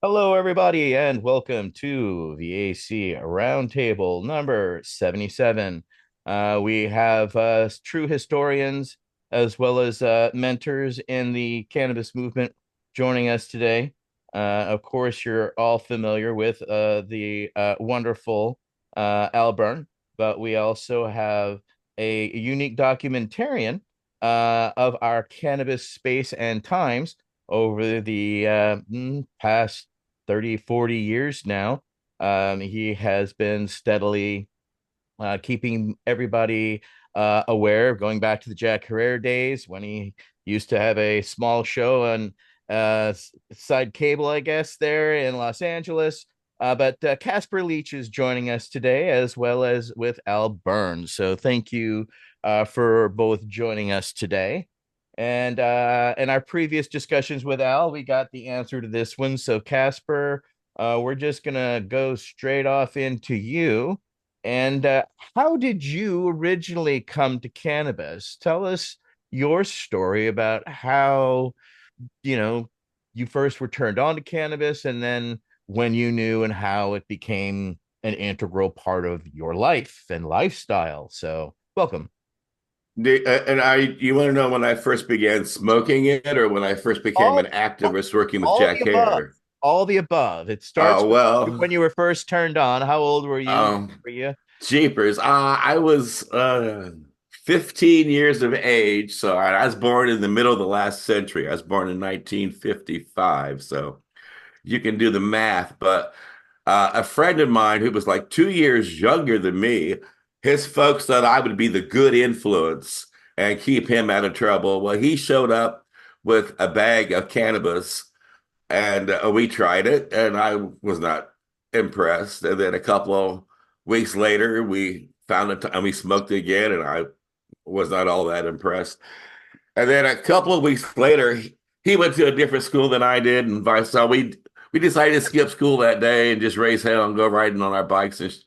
Hello, everybody, and welcome to V.A.C. Roundtable number 77. We have true historians as well as mentors in the cannabis movement joining us today. Of course, you're all familiar with the wonderful Byrne, but we also have a unique documentarian of our cannabis space and times over the past 30, 40 years now. He has been steadily keeping everybody aware, going back to the Jack Herrera days when he used to have a small show on side cable, I guess, there in Los Angeles. But Casper Leitch is joining us today, as well as with Byrne. So thank you for both joining us today. And in our previous discussions with Al, we got the answer to this one. So Casper, we're just gonna go straight off into you. And how did you originally come to cannabis? Tell us your story about how, you know, you first were turned on to cannabis and then when you knew and how it became an integral part of your life and lifestyle. So, welcome. You want to know when I first began smoking it, or when I first became an All, activist working with all Jack the above. Hare? All the above. It starts Oh with well, when you were first turned on. How old were you? um, Were you? jeepers! I was 15 years of age, so I was born in the middle of the last century. I was born in 1955, so you can do the math. But a friend of mine who was like 2 years younger than me, his folks thought I would be the good influence and keep him out of trouble. Well, he showed up with a bag of cannabis and we tried it, and I was not impressed. And then a couple of weeks later, we found it and we smoked it again, and I was not all that impressed. And then a couple of weeks later, he went to a different school than I did, and vice versa. We decided to skip school that day and just raise hell and go riding on our bikes. And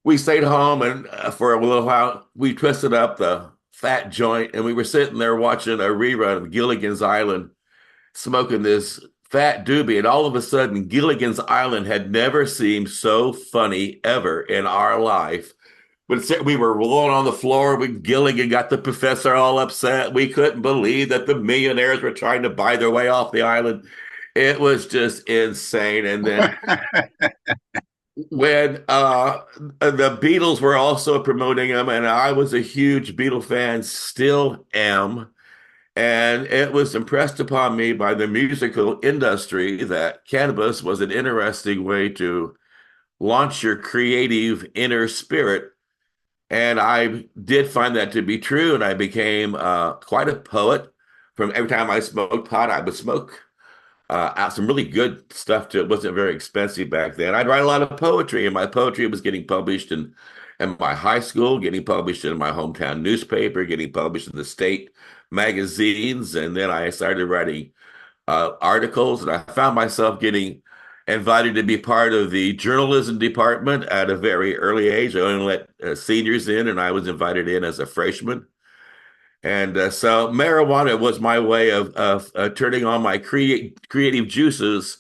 we stayed home, and for a little while, we twisted up the fat joint, and we were sitting there watching a rerun of Gilligan's Island, smoking this fat doobie. And all of a sudden, Gilligan's Island had never seemed so funny ever in our life. But we were rolling on the floor when Gilligan got the professor all upset. We couldn't believe that the millionaires were trying to buy their way off the island. It was just insane. And then when the Beatles were also promoting them, and I was a huge Beatle fan, still am. And it was impressed upon me by the musical industry that cannabis was an interesting way to launch your creative inner spirit. And I did find that to be true. And I became quite a poet. From every time I smoked pot, I would smoke out some really good stuff too. It wasn't very expensive back then. I'd write a lot of poetry, and my poetry was getting published in my high school, getting published in my hometown newspaper, getting published in the state magazines. And then I started writing articles, and I found myself getting invited to be part of the journalism department at a very early age. I only let seniors in, and I was invited in as a freshman. And so marijuana was my way of turning on my creative juices.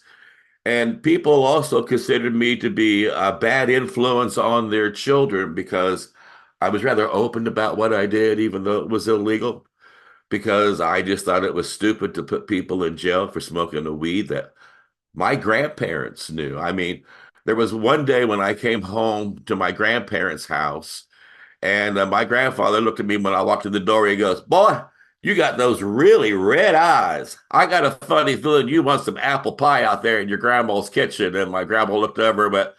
And people also considered me to be a bad influence on their children because I was rather open about what I did, even though it was illegal, because I just thought it was stupid to put people in jail for smoking a weed that my grandparents knew. I mean, there was one day when I came home to my grandparents' house, and my grandfather looked at me when I walked in the door. He goes, "Boy, you got those really red eyes. I got a funny feeling you want some apple pie out there in your grandma's kitchen." And my grandma looked over, but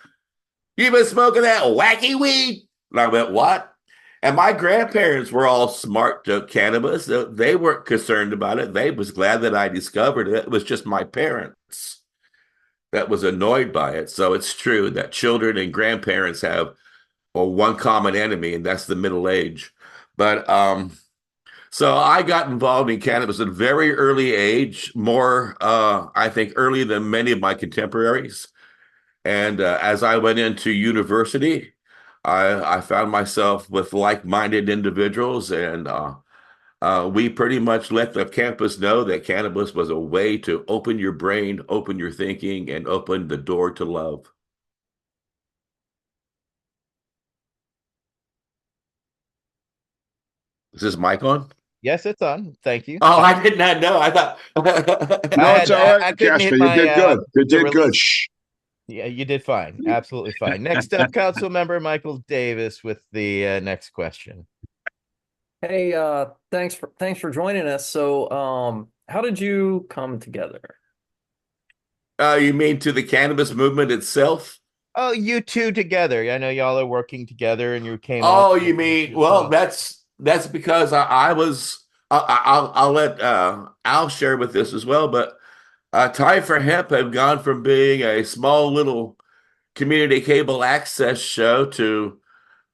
you been smoking that wacky weed? And I went, "What?" And my grandparents were all smart to cannabis. They weren't concerned about it. They was glad that I discovered it. It was just my parents that was annoyed by it. So it's true that children and grandparents have one common enemy, and that's the middle age. But so I got involved in cannabis at a very early age, more I think early than many of my contemporaries. And as I went into university, I found myself with like-minded individuals, and We pretty much let the campus know that cannabis was a way to open your brain, open your thinking, and open the door to love. Is this mic on? Yes, it's on. Thank you. Oh, I did not know. I thought. I No, it's had all right, I couldn't Casper. hit You my did good. You the did good. release. Shh. Yeah, you did fine. Absolutely fine. Next up, Council Member Michael Davis with the next question. Hey, thanks for joining us. So, how did you come together? You mean to the cannabis movement itself? Oh, you two together. I know y'all are working together, and you came all Oh, you together mean, to well, talk. that's because I was. I'll let Al share with this as well, but Time for Hemp have gone from being a small little community cable access show to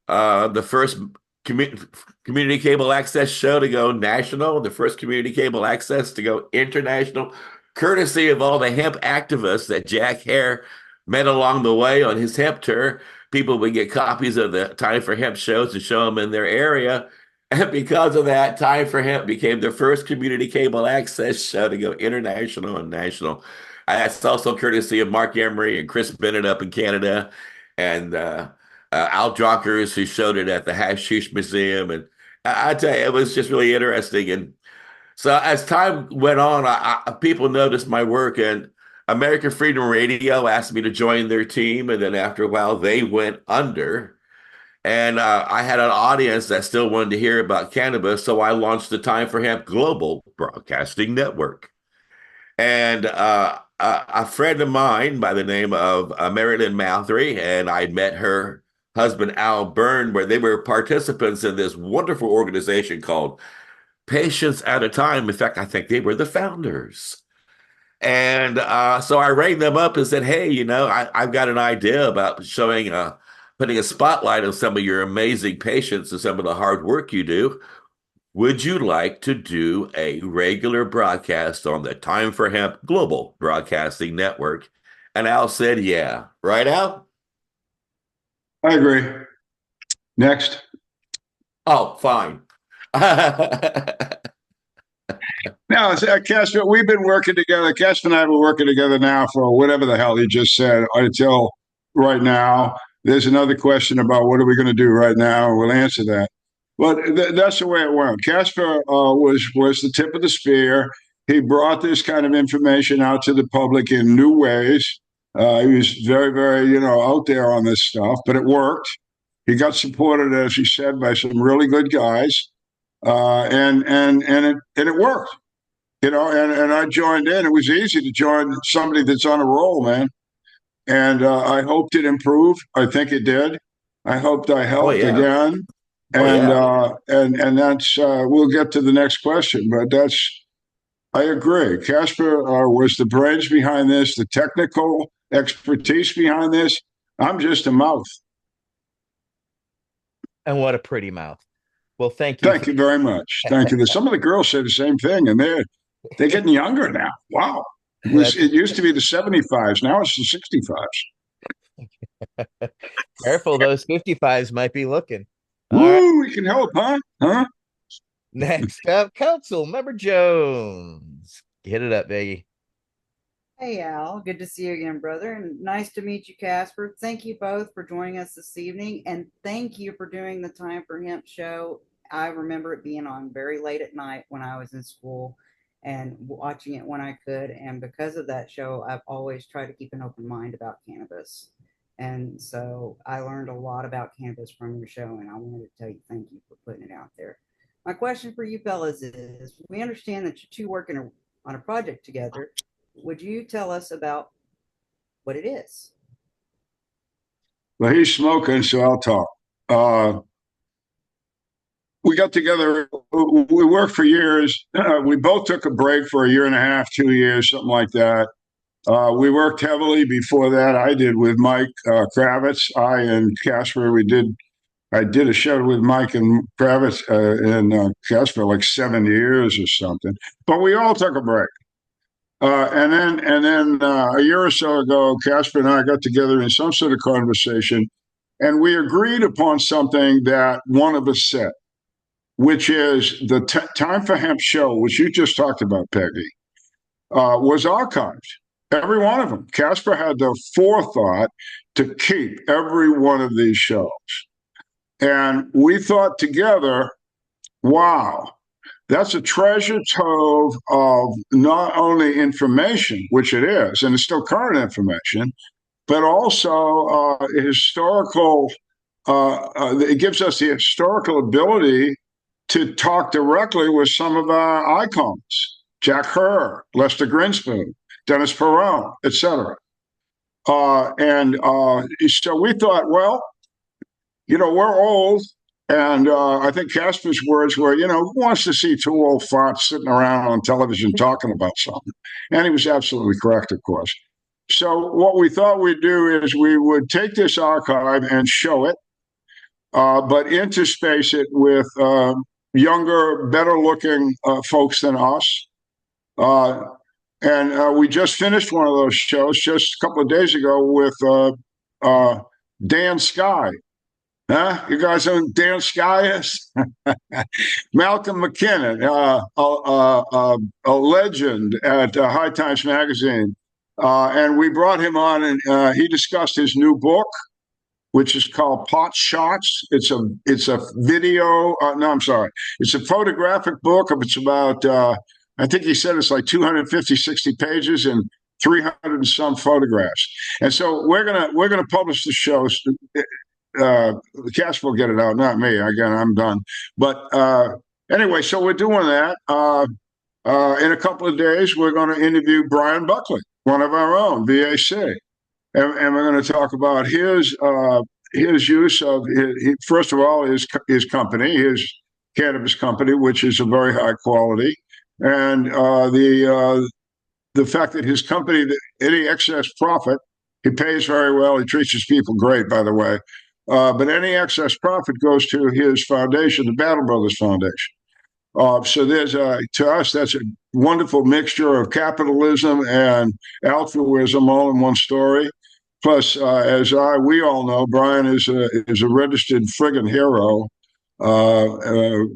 the first commu community cable access show to go national, the first community cable access to go international, courtesy of all the hemp activists that Jack Hare met along the way on his hemp tour. People would get copies of the Time for Hemp shows to show them in their area. And because of that, Time for Hemp became the first community cable access show to go international and national. That's also courtesy of Mark Emery and Chris Bennett up in Canada, and Al Dronkers, who showed it at the Hashish Museum. And I tell you, it was just really interesting. And so as time went on, people noticed my work, and American Freedom Radio asked me to join their team. And then after a while, they went under. And I had an audience that still wanted to hear about cannabis. So I launched the Time for Hemp Global Broadcasting Network. And a friend of mine by the name of Marilyn Malthry, and I met her husband, Al Byrne, where they were participants in this wonderful organization called Patients at a Time. In fact, I think they were the founders. And so I rang them up and said, hey, I've got an idea about putting a spotlight on some of your amazing patients and some of the hard work you do. Would you like to do a regular broadcast on the Time for Hemp Global Broadcasting Network? And Al said, yeah. Right, Al? I agree. Next. Oh, fine. Now, Casper, we've been working together. Casper and I have been working together now for whatever the hell he just said until right now. There's another question about what are we going to do right now, and we'll answer that. But that's the way it went. Casper was the tip of the spear. He brought this kind of information out to the public in new ways. He was very, very, out there on this stuff, but it worked. He got supported, as he said, by some really good guys, and it worked. And I joined in. It was easy to join somebody that's on a roll, man. And I hoped it improved. I think it did. I hoped I Oh, helped yeah. again. Oh, And yeah. that's we'll get to the next question, but I agree. Casper was the brains behind this, the technical expertise behind this. I'm just a mouth. And what a pretty mouth. Well, thank you Thank for you very much. Thank you. Some of the girls say the same thing, and they're getting younger now. Wow. that's It used to be the 75s. Now it's the 65s. careful. Those 55s might be looking. All right. Woo, we can help, huh? Huh? Next up, Council Member Jones. Hit it up, Biggie. Hey Al, good to see you again, brother, and nice to meet you, Casper. Thank you both for joining us this evening, and thank you for doing the Time for Hemp show. I remember it being on very late at night when I was in school and watching it when I could, and because of that show, I've always tried to keep an open mind about cannabis. And so I learned a lot about cannabis from your show, and I wanted to tell you thank you for putting it out there. My question for you fellas is, we understand that you two working on a project together. Would you tell us about what it is? Well, he's smoking, so I'll talk. We got together. We worked for years. We both took a break for a year and a half, 2 years, something like that. We worked heavily before that. I did with Mike Kravitz. I and Casper. I did a show with Mike and Kravitz and Casper like 7 years or something. But we all took a break. And then a year or so ago, Casper and I got together in some sort of conversation, and we agreed upon something that one of us said. which is the Time for Hemp show, which you just talked about, Peggy, was archived. Every one of them. Casper had the forethought to keep every one of these shows. And we thought together, wow, that's a treasure trove of not only information, which it is, and it's still current information, but also historical. It gives us the historical ability to talk directly with some of our icons, Jack Herr, Lester Grinspoon, Dennis Perone, etc. So we thought, well, we're old. And I think Casper's words were, who wants to see two old farts sitting around on television talking about something? And he was absolutely correct, of course. So what we thought we'd do is we would take this archive and show it, but interspace it with younger, better-looking folks than us. We just finished one of those shows just a couple of days ago with Dan Sky. Huh? You guys know who Dan Sky is? Malcolm McKinnon, a legend at High Times Magazine. And we brought him on, and he discussed his new book, which is called Pot Shots. It's a video. No, I'm sorry. It's a photographic book. It's about, I think he said it's like 250, 60 pages and 300 and some photographs. And so we're gonna publish the show. Casper will get it out, not me. Again, I'm done. But anyway, so we're doing that. In a couple of days, we're going to interview Brian Buckley, one of our own, V.A.C. And we're going to talk about his use of, first of all, his company, his cannabis company, which is a very high quality, and the fact that his company, any excess profit, he pays very well. He treats his people great, by the way. But any excess profit goes to his foundation, the Battle Brothers Foundation. So there's to us, that's a wonderful mixture of capitalism and altruism all in one story. Plus, we all know, Brian is a registered friggin' hero,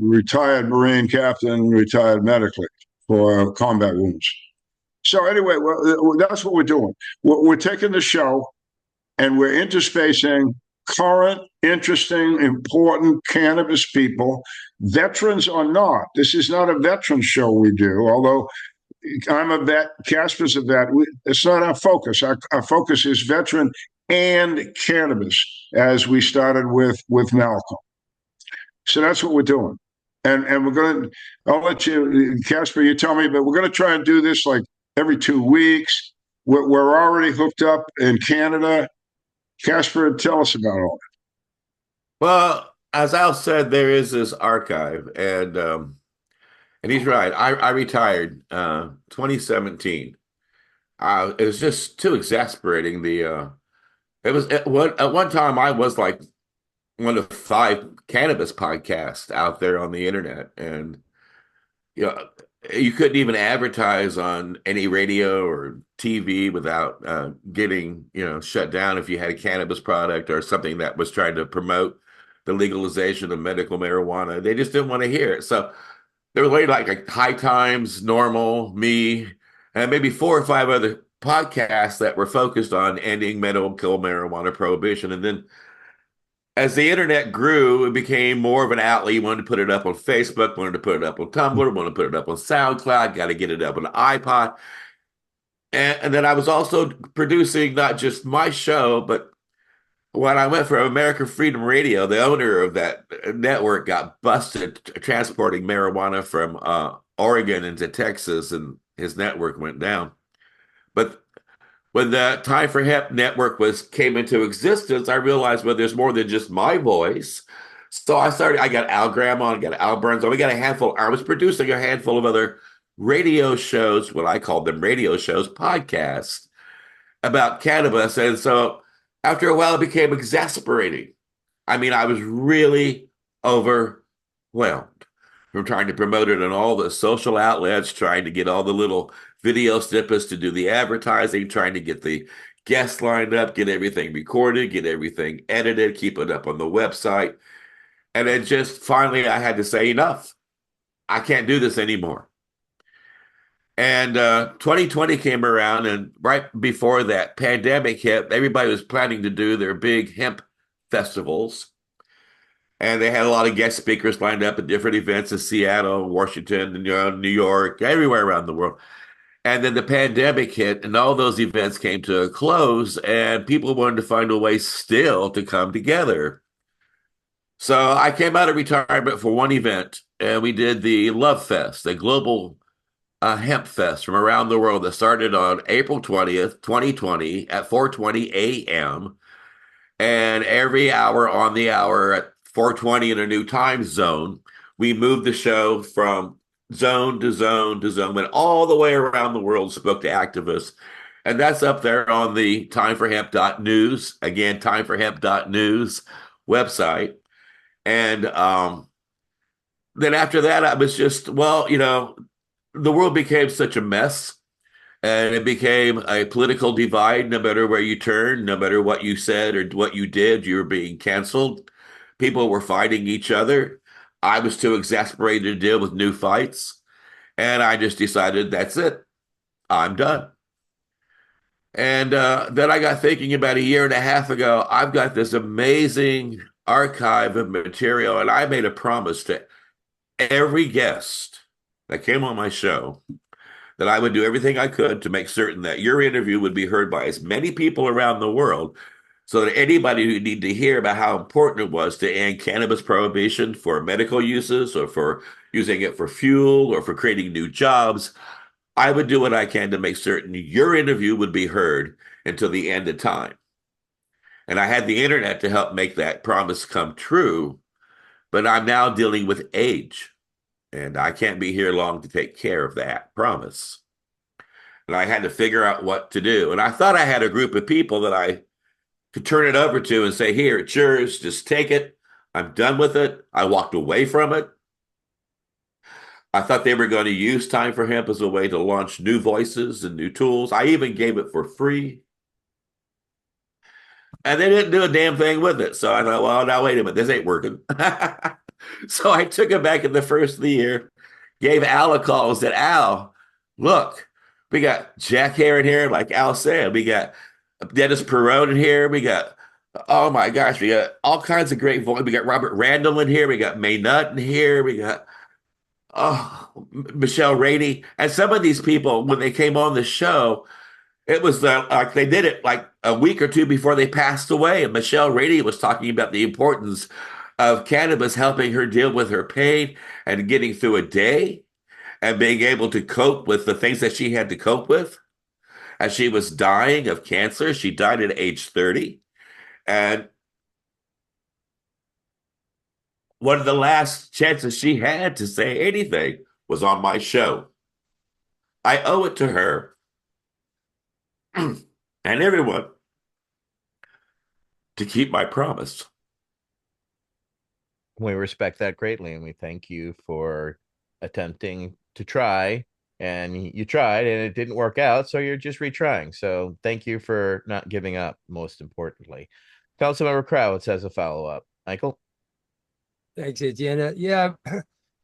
retired Marine captain, retired medically for combat wounds. So anyway, that's what we're doing. We're taking the show and we're interspacing current, interesting, important cannabis people, veterans or not. This is not a veteran show we do, although I'm a vet, Casper's a vet. It's not our focus. Our focus is veteran and cannabis, as we started with Malcolm. So that's what we're doing. And we're going to, I'll let you, Casper, you tell me, but we're going to try and do this like every 2 weeks. We're already hooked up in Canada. Casper, tell us about all that. Well, as Al said, there is this archive, and he's right. I retired 2017. It was just too exasperating. It was at one time I was like one of 5 cannabis podcasts out there on the internet, and you couldn't even advertise on any radio or TV without getting shut down if you had a cannabis product or something that was trying to promote the legalization of medical marijuana. They just didn't want to hear it. So there were like High Times, Normal, me, and maybe 4 or 5 other podcasts that were focused on ending medical marijuana prohibition. And then as the internet grew, it became more of an outlet. You wanted to put it up on Facebook, wanted to put it up on Tumblr, wanted to put it up on SoundCloud, got to get it up on iPod. And then I was also producing not just my show, but when I went for American Freedom Radio, the owner of that network got busted transporting marijuana from Oregon into Texas, and his network went down. But when the Time for Hemp network came into existence, I realized, well, there's more than just my voice. So I got Al Graham on, got Al Burns on. We got a handful. I was producing a handful of other radio shows, what I called them radio shows, podcasts about cannabis. And so after a while, it became exasperating. I mean, I was really overwhelmed from trying to promote it on all the social outlets, trying to get all the little video snippets to do the advertising, trying to get the guests lined up, get everything recorded, get everything edited, keep it up on the website. And it just finally I had to say enough. I can't do this anymore. And 2020 came around, and right before that pandemic hit, everybody was planning to do their big hemp festivals. And they had a lot of guest speakers lined up at different events in Seattle, Washington, and, New York, everywhere around the world. And then the pandemic hit, and all those events came to a close, and people wanted to find a way still to come together. So I came out of retirement for one event, and we did the Love Fest, the global hemp fest from around the world that started on April 20th, 2020 at 4:20 a.m. And every hour on the hour at 4:20 in a new time zone, we moved the show from zone to zone to zone, went all the way around the world, spoke to activists. And that's up there on the timeforhemp.news, again, timeforhemp.news website. And then after that, I was just, well, the world became such a mess, and it became a political divide. No matter where you turned, no matter what you said or what you did, you were being canceled. People were fighting each other. I was too exasperated to deal with new fights. And I just decided that's it. I'm done. And then I got thinking about a year and a half ago, I've got this amazing archive of material, and I made a promise to every guest that came on my show that I would do everything I could to make certain that your interview would be heard by as many people around the world, so that anybody who needed to hear about how important it was to end cannabis prohibition for medical uses or for using it for fuel or for creating new jobs, I would do what I can to make certain your interview would be heard until the end of time. And I had the internet to help make that promise come true, but I'm now dealing with age, and I can't be here long to take care of that promise. And I had to figure out what to do. And I thought I had a group of people that I could turn it over to and say, here, it's yours, just take it. I'm done with it. I walked away from it. I thought they were going to use Time for Hemp as a way to launch new voices and new tools. I even gave it for free. And they didn't do a damn thing with it. So I thought, well, now wait a minute, this ain't working. So I took it back in the first of the year, gave Al a call and said, Al, look, we got Jack Hare in here, like Al said. We got Dennis Perrone in here. We got, oh my gosh, we got all kinds of great voices. We got Robert Randall in here. We got May Nutt in here. We got Michelle Rady. And some of these people, when they came on the show, it was like they did it like a week or two before they passed away. And Michelle Rady was talking about the importance of cannabis helping her deal with her pain and getting through a day and being able to cope with the things that she had to cope with as she was dying of cancer. She died at age 30. And one of the last chances she had to say anything was on my show. I owe it to her and everyone to keep my promise. We respect that greatly, and we thank you for attempting to try. And you tried, and it didn't work out, so you're just retrying. So thank you for not giving up, most importantly. Councilmember Crowds has a follow-up. Michael? Thanks, Etienne. Yeah,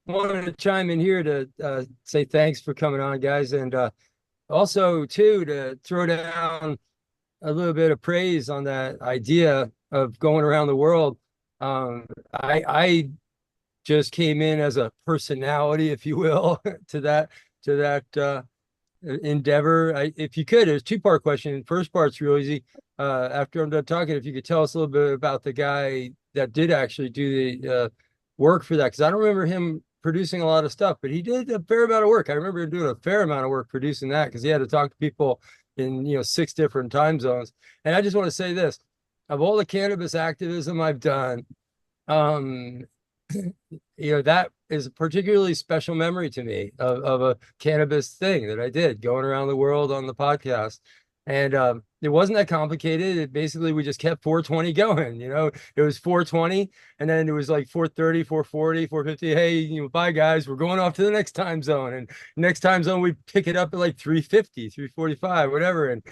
wanted to chime in here to say thanks for coming on, guys. And also, too, to throw down a little bit of praise on that idea of going around the world. I just came in as a personality, if you will, to that endeavor. If you could, it's a two-part question. First part's real easy. After I'm done talking, if you could tell us a little bit about the guy that did actually do the work for that, because I don't remember him producing a lot of stuff, but he did a fair amount of work. I remember him doing a fair amount of work producing that, because he had to talk to people in 6 different time zones. And I just want to say this: of all the cannabis activism I've done, that is a particularly special memory to me of a cannabis thing that I did, going around the world on the podcast. And it wasn't that complicated. It basically, we just kept 420 going. It was 420, and then it was like 430, 440, 450. Hey, bye guys, we're going off to the next time zone. And next time zone, we pick it up at like 350, 345, whatever, and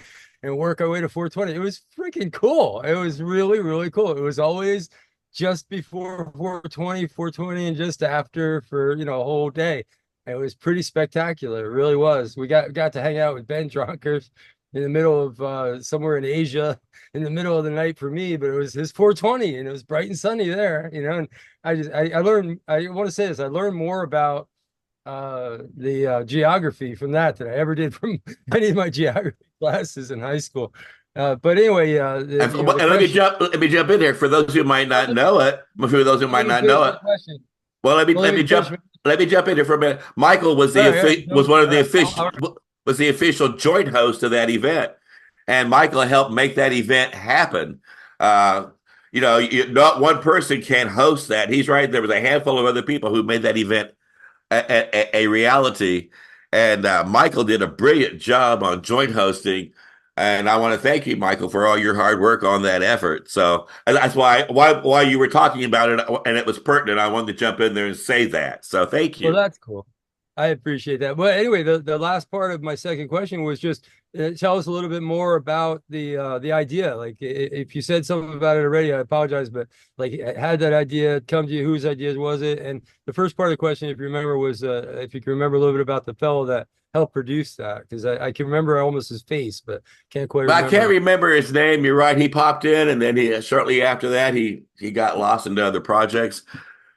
work our way to 420. It was freaking cool. It was really, really cool. It was always just before 420, 420, and just after for, a whole day. It was pretty spectacular. It really was. We got to hang out with Ben Dronkers in the middle of somewhere in Asia in the middle of the night for me, but it was his 420 and it was bright and sunny there, and I learned, I want to say this, I learned more about the geography from that than I ever did from any of my geography classes in high school. But anyway, And, the and question. let me jump in there for those who might not know it. For those who Let might me not finish know my it. question. Well, Well, let me finish. let me jump in here for a minute. Michael was All right, was one of all the right. official was the official joint host of that event, and Michael helped make that event happen. Uh, not one person can host that. He's right. There was a handful of other people who made that event a reality. And Michael did a brilliant job on joint hosting. And I want to thank you, Michael, for all your hard work on that effort. So that's why you were talking about it, and it was pertinent. I wanted to jump in there and say that. So thank Well, you. that's cool. I appreciate that. But anyway, the last part of my second question was just tell us a little bit more about the idea. Like, if you said something about it already, I apologize. But like, had that idea come to you? Whose ideas was it? And the first part of the question, if you remember, was if you can remember a little bit about the fellow that helped produce that, because I can remember almost his face, but can't quite But I can't remember. remember his name. You're right. He popped in, and then shortly after that, he got lost into other projects.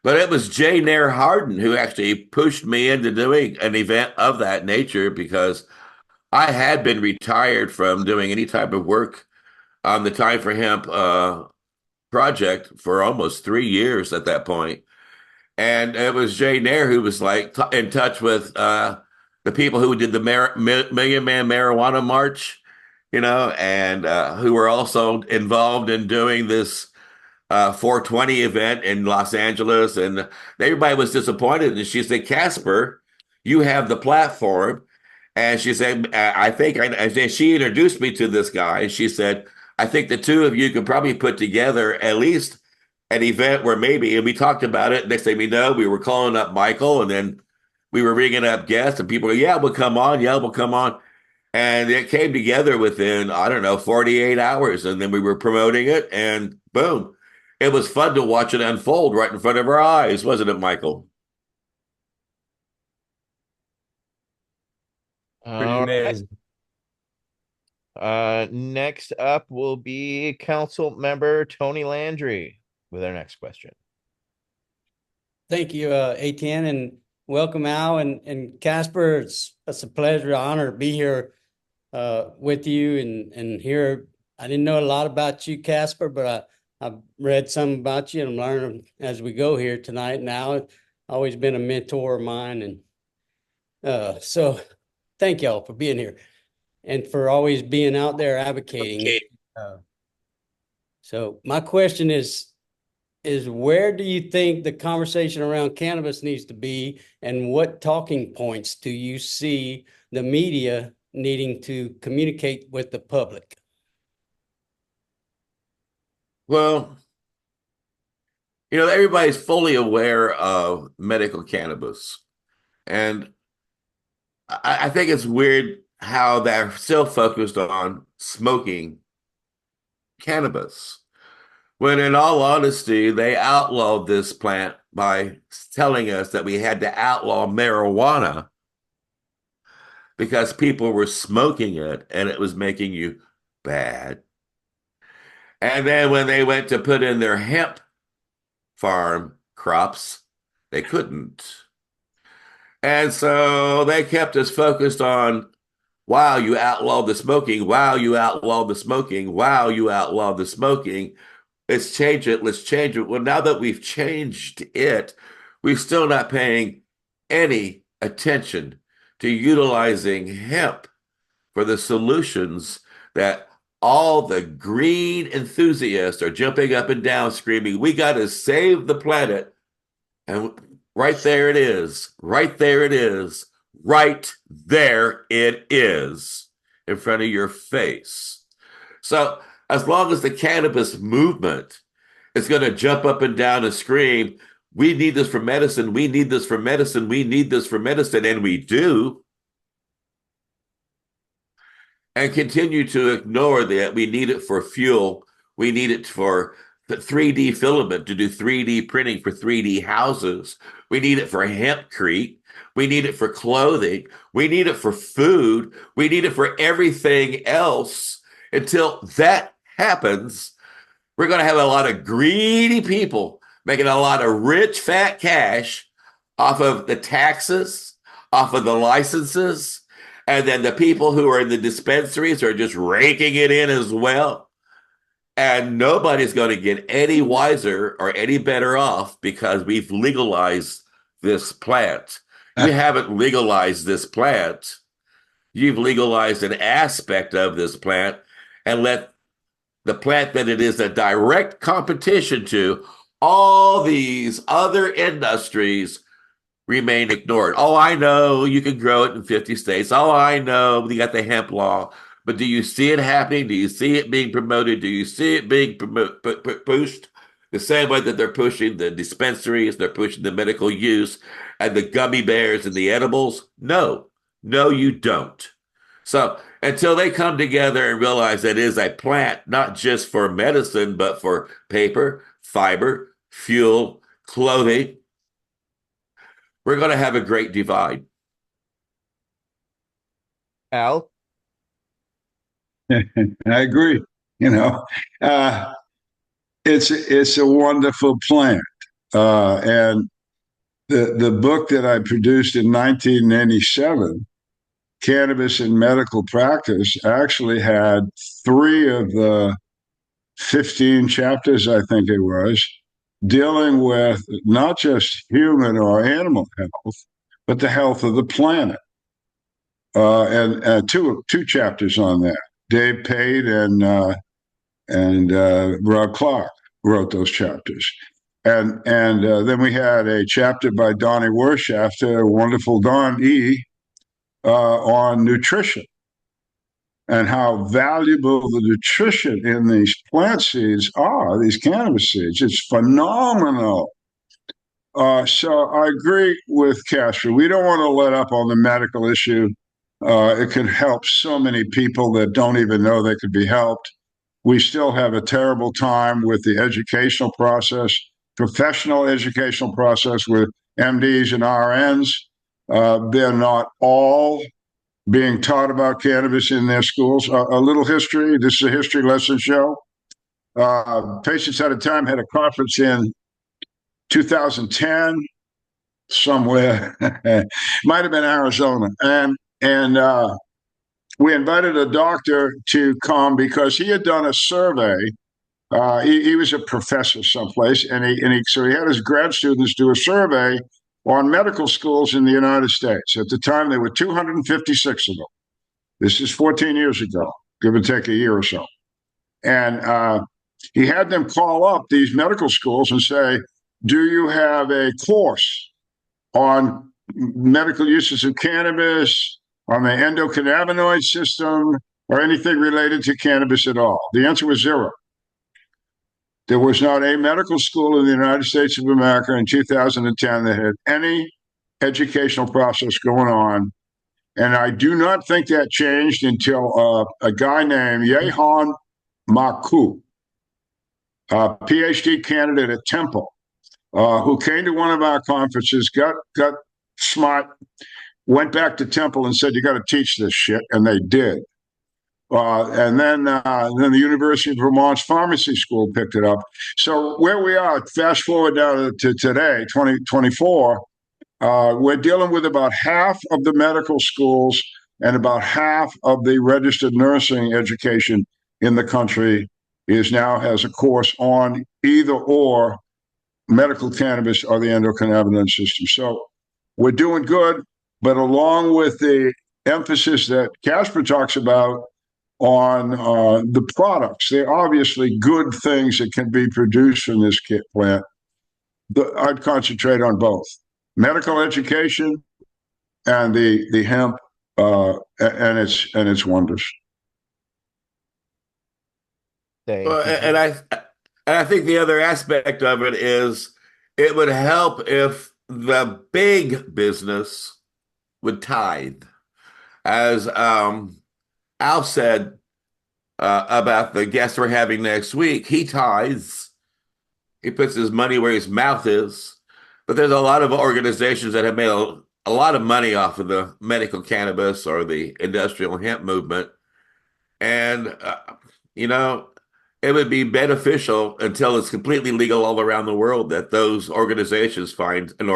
But it was Jay Nair Harden who actually pushed me into doing an event of that nature, because I had been retired from doing any type of work on the Time for Hemp project for almost 3 years at that point. And it was Jay Nair who was like in touch with the people who did the Million Man Marijuana March, and who were also involved in doing this 420 event in Los Angeles. And everybody was disappointed. And she said, Casper, you have the platform. And she said, I think she introduced me to this guy. And she said, I think the two of you could probably put together at least an event where maybe, and we talked about it. Next thing we know, we were calling up Michael, and then we were ringing up guests, and people go, yeah, we'll come on. Yeah, we'll come on. And it came together within, I don't know, 48 hours. And then we were promoting it, and boom. It was fun to watch it unfold right in front of our eyes, wasn't it, Michael? Pretty All right. amazing. Next up will be Council Member Tony Landry with our next question. Thank you, ATN, and welcome, Al and Casper. It's a pleasure, honor to be here with you and here. I didn't know a lot about you, Casper, but I've read some about you and I'm learning as we go here tonight. Now, always been a mentor of mine, and so thank y'all for being here and for always being out there advocating. So my question is where do you think the conversation around cannabis needs to be, and what talking points do you see the media needing to communicate with the public? Well, everybody's fully aware of medical cannabis. And I think it's weird how they're still focused on smoking cannabis, when in all honesty, they outlawed this plant by telling us that we had to outlaw marijuana because people were smoking it and it was making you bad. And then when they went to put in their hemp farm crops, they couldn't. And so they kept us focused on, wow, you outlawed the smoking. Wow, you outlawed the smoking. Wow, you outlawed the smoking. Let's change it. Let's change it. Well, now that we've changed it, we're still not paying any attention to utilizing hemp for the solutions that all the green enthusiasts are jumping up and down screaming, we got to save the planet. And right there it is. Right there it is. Right there it is in front of your face. So as long as the cannabis movement is going to jump up and down and scream, we need this for medicine, we need this for medicine, we need this for medicine, and we do, and continue to ignore that we need it for fuel, we need it for the 3D filament to do 3D printing for 3D houses. We need it for hempcrete. We need it for clothing. We need it for food. We need it for everything else. Until that happens, we're going to have a lot of greedy people making a lot of rich, fat cash off of the taxes, off of the licenses, and then the people who are in the dispensaries are just raking it in as well. And nobody's going to get any wiser or any better off because we've legalized this plant. You haven't legalized this plant. You've legalized an aspect of this plant and let the plant that it is a direct competition to, all these other industries remain ignored. Oh, I know you can grow it in 50 states. Oh, I know you got the hemp law. But do you see it happening? Do you see it being promoted? Do you see it being pushed the same way that they're pushing the dispensaries, they're pushing the medical use and the gummy bears and the edibles? No, no, you don't. So until they come together and realize that it is a plant, not just for medicine, but for paper, fiber, fuel, clothing, we're going to have a great divide. Al? I agree. You know, uh, it's a wonderful plant, and the book that I produced in 1987, Cannabis in Medical Practice, actually had three of the 15 chapters, I think it was, dealing with not just human or animal health, but the health of the planet. And two chapters on that. Dave Pate and Rob Clark wrote those chapters. And then we had a chapter by Donnie Wershafter, wonderful Don E, on nutrition and how valuable the nutrition in these plant seeds are, these cannabis seeds. It's phenomenal. So I agree with Casper. We don't want to let up on the medical issue. It can help so many people that don't even know they could be helped. We still have a terrible time with the educational process, professional educational process with MDs and RNs. They're not all being taught about cannabis in their schools. A little history. This is a history lesson show. Patients at a Time had a conference in 2010 somewhere. Might have been Arizona. And we invited a doctor to come because he had done a survey. He was a professor someplace, and so he had his grad students do a survey on medical schools in the United States. At the time, there were 256 of them. This is 14 years ago, give or take a year or so. And he had them call up these medical schools and say, do you have a course on medical uses of cannabis, on the endocannabinoid system, or anything related to cannabis at all? The answer was zero. There was not a medical school in the United States of America in 2010 that had any educational process going on. And I do not think that changed until a guy named Yehan Maku, a PhD candidate at Temple, who came to one of our conferences, got smart, went back to Temple and said, you got to teach this shit. And they did. And then the University of Vermont's pharmacy school picked it up. So where we are, fast forward now to today, 2024, we're dealing with about half of the medical schools and about half of the registered nursing education in the country now has a course on either or medical cannabis or the endocannabinoid system. So we're doing good, but along with the emphasis that Casper talks about on the products, they're obviously good things that can be produced from this kit plant. I'd concentrate on both medical education and the hemp and its wonders. Well, and I think the other aspect of it is it would help if the big business would tithe, as Al said about the guest we're having next week. He tithes He puts his money where his mouth is. But there's a lot of organizations that have made a lot of money off of the medical cannabis or the industrial hemp movement. And, you know, it would be beneficial until it's completely legal all around the world that those organizations find an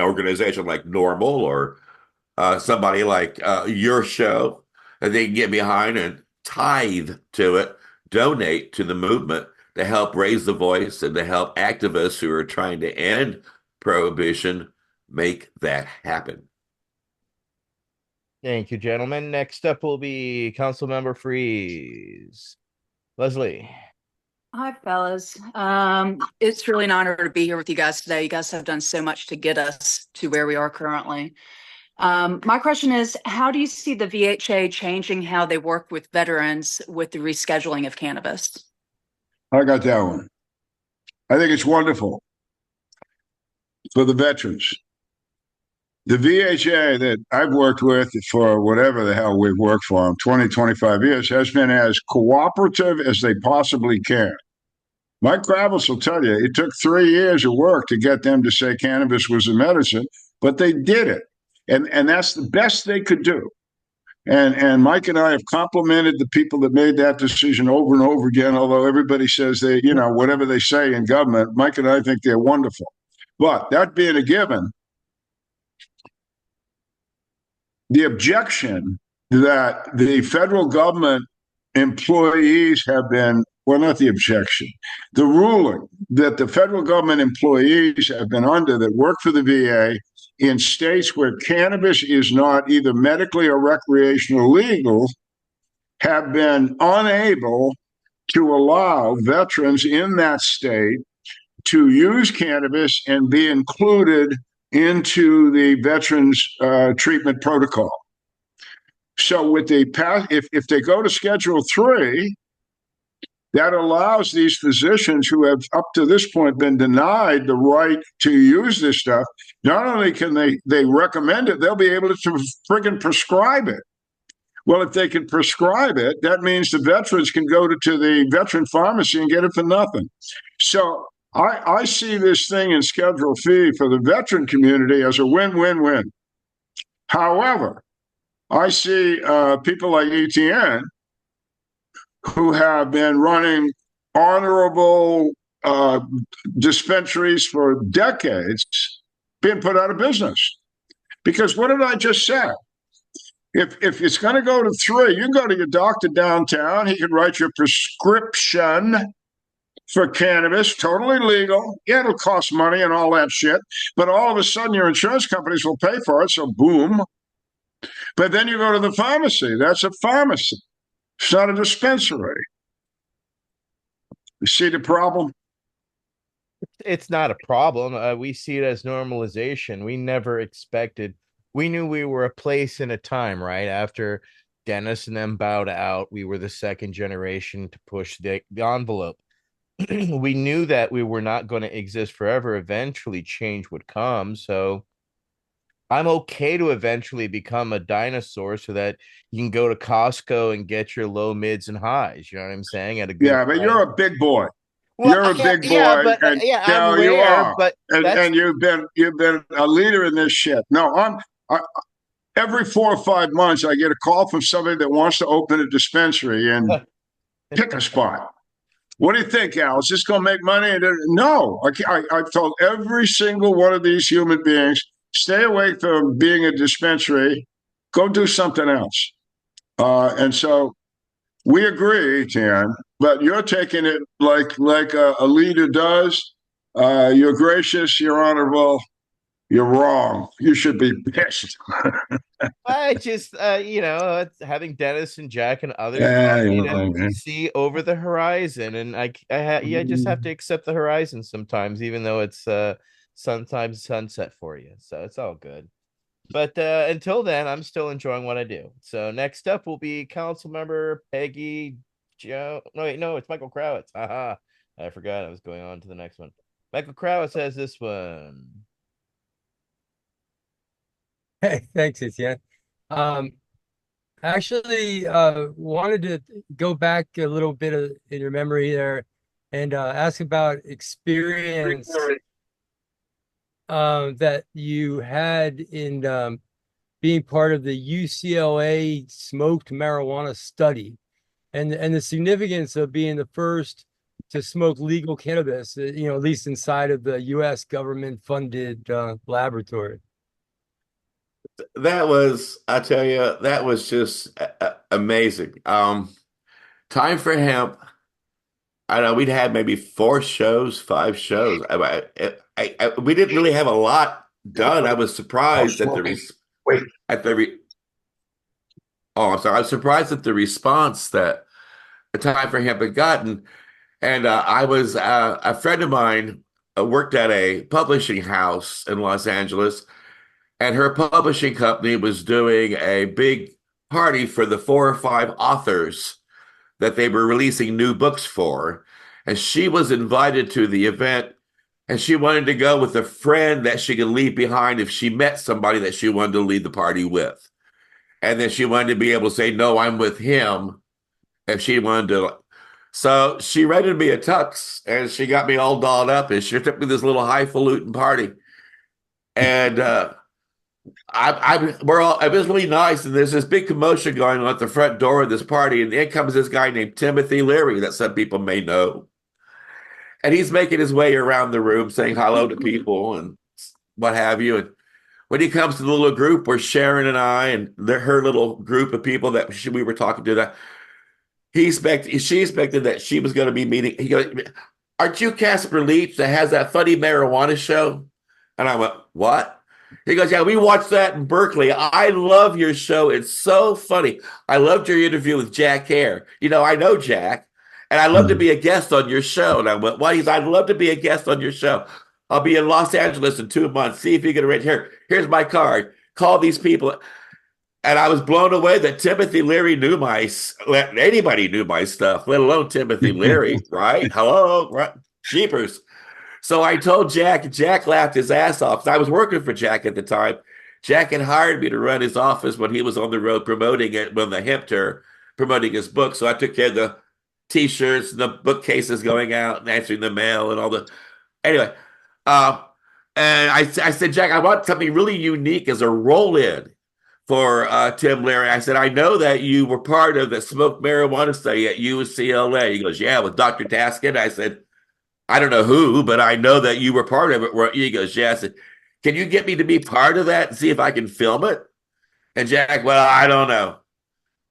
organization like Normal or somebody like your show that they can get behind and tithe to it, donate to the movement to help raise the voice and to help activists who are trying to end prohibition make that happen. Thank you, gentlemen. Next up will be Councilmember Freeze. Leslie. Hi, fellas. It's really an honor to be here with you guys today. You guys have done so much to get us to where we are currently. My question is, how do you see the VHA changing how they work with veterans with the rescheduling of cannabis? I got that one. I think it's wonderful for the veterans. The VHA that I've worked with for whatever the hell we've worked for them, 20, 25 years, has been as cooperative as they possibly can. Mike Kravitz will tell you it took 3 years of work to get them to say cannabis was a medicine, but they did it. And that's the best they could do. And Mike and I have complimented the people that made that decision over and over again, although everybody says they, whatever they say in government, Mike and I think they're wonderful. But that being a given, the objection that the federal government employees have been, well, not the objection, the ruling that the federal government employees have been under that work for the VA in states where cannabis is not either medically or recreational legal have been unable to allow veterans in that state to use cannabis and be included into the veterans treatment protocol. So with the if they go to Schedule 3, that allows these physicians who have up to this point been denied the right to use this stuff. Not only can they recommend it, they'll be able to friggin' prescribe it. Well, if they can prescribe it, that means the veterans can go to the veteran pharmacy and get it for nothing. So I see this thing in Schedule Fee for the veteran community as a win-win-win. However, I see people like ETN who have been running honorable dispensaries for decades being put out of business. Because what did I just say? If it's going to go to 3, you can go to your doctor downtown. He can write your prescription for cannabis, totally legal. Yeah, it'll cost money and all that shit. But all of a sudden, your insurance companies will pay for it. So boom. But then you go to the pharmacy. That's a pharmacy. It's not a dispensary. You see the problem? It's not a problem. We see it as normalization. We never expected. We knew we were a place in a time, right? After Dennis and them bowed out, we were the second generation to push the envelope. We knew that we were not going to exist forever. Eventually, change would come. So I'm okay to eventually become a dinosaur so that you can go to Costco and get your low, mids, and highs. You know what I'm saying? At a good but price. you're a big boy. Well, you're a big boy. Yeah, but and, I'm aware, you are. but and you've been a leader in this shit. No, every 4 or 5 months, I get a call from somebody that wants to open a dispensary and pick a spot. What do you think, Al? Is this going to make money? No. I've told every single one of these human beings, stay away from being a dispensary. Go do something else. And so we agree, Tian, but you're taking it like a leader does. You're gracious, you're honorable. You're wrong. You should be pissed. I just, having Dennis and Jack and others to see over the horizon, and I just have to accept the horizon sometimes, even though it's sometimes sunset for you. So it's all good. But until then, I'm still enjoying what I do. So next up will be Councilmember Peggy Joe. No, wait, no, it's Michael Krawitz. Haha, I forgot I was going on to the next one. Michael Krawitz has this one. Hey, thanks, Etienne. Actually, wanted to go back a little bit in your memory there and ask about experience that you had in being part of the UCLA smoked marijuana study, and the significance of being the first to smoke legal cannabis, at least inside of the U.S. government-funded laboratory. That was, I tell you, that was just amazing. Time for Hemp. I know we'd had maybe 4 shows, 5 shows. We didn't really have a lot done. I was surprised at the Wait. at the re oh, I'm sorry. I was surprised at the response that the Time for Hemp had gotten. And I was a friend of mine worked at a publishing house in Los Angeles, and her publishing company was doing a big party for the 4 or 5 authors that they were releasing new books for. And she was invited to the event, and she wanted to go with a friend that she could leave behind if she met somebody that she wanted to lead the party with. And then she wanted to be able to say, no, I'm with him if she wanted to. So she rented me a tux, and she got me all dolled up, and she took me to this little highfalutin party. And it was really nice, and there's this big commotion going on at the front door of this party, and in comes this guy named Timothy Leary that some people may know, and he's making his way around the room saying hello to people and what have you. And when he comes to the little group where Sharon and I and her little group of people that we were talking to, that she expected that she was going to be meeting. He goes, "Aren't you Casper Leitch that has that funny marijuana show?" And I went, "What?" He goes, "Yeah, we watched that in Berkeley. I love your show. It's so funny. I loved your interview with Jack Hare. I know Jack, and I'd love to be a guest on your show." And I went, "Well," I'd love to be a guest on your show. I'll be in Los Angeles in 2 months. See if you can arrange here. Here's my card. Call these people." And I was blown away that Timothy Leary anybody knew my stuff, let alone Timothy Leary, right? Hello, right? Jeepers. So I told Jack, and Jack laughed his ass off. I was working for Jack at the time. Jack had hired me to run his office when he was on the road promoting it, when the Hemp tour, promoting his book. So I took care of the T-shirts and the bookcases going out and answering the mail and all the. Anyway, and I said, "Jack, I want something really unique as a roll-in for Tim Leary." I said, "I know that you were part of the smoked marijuana study at UCLA." He goes, "Yeah, with Dr. Taskin." I said, "I don't know who, but I know that you were part of it." He goes, "Yeah." I said, "Can you get me to be part of that and see if I can film it?" And Jack, "Well, I don't know.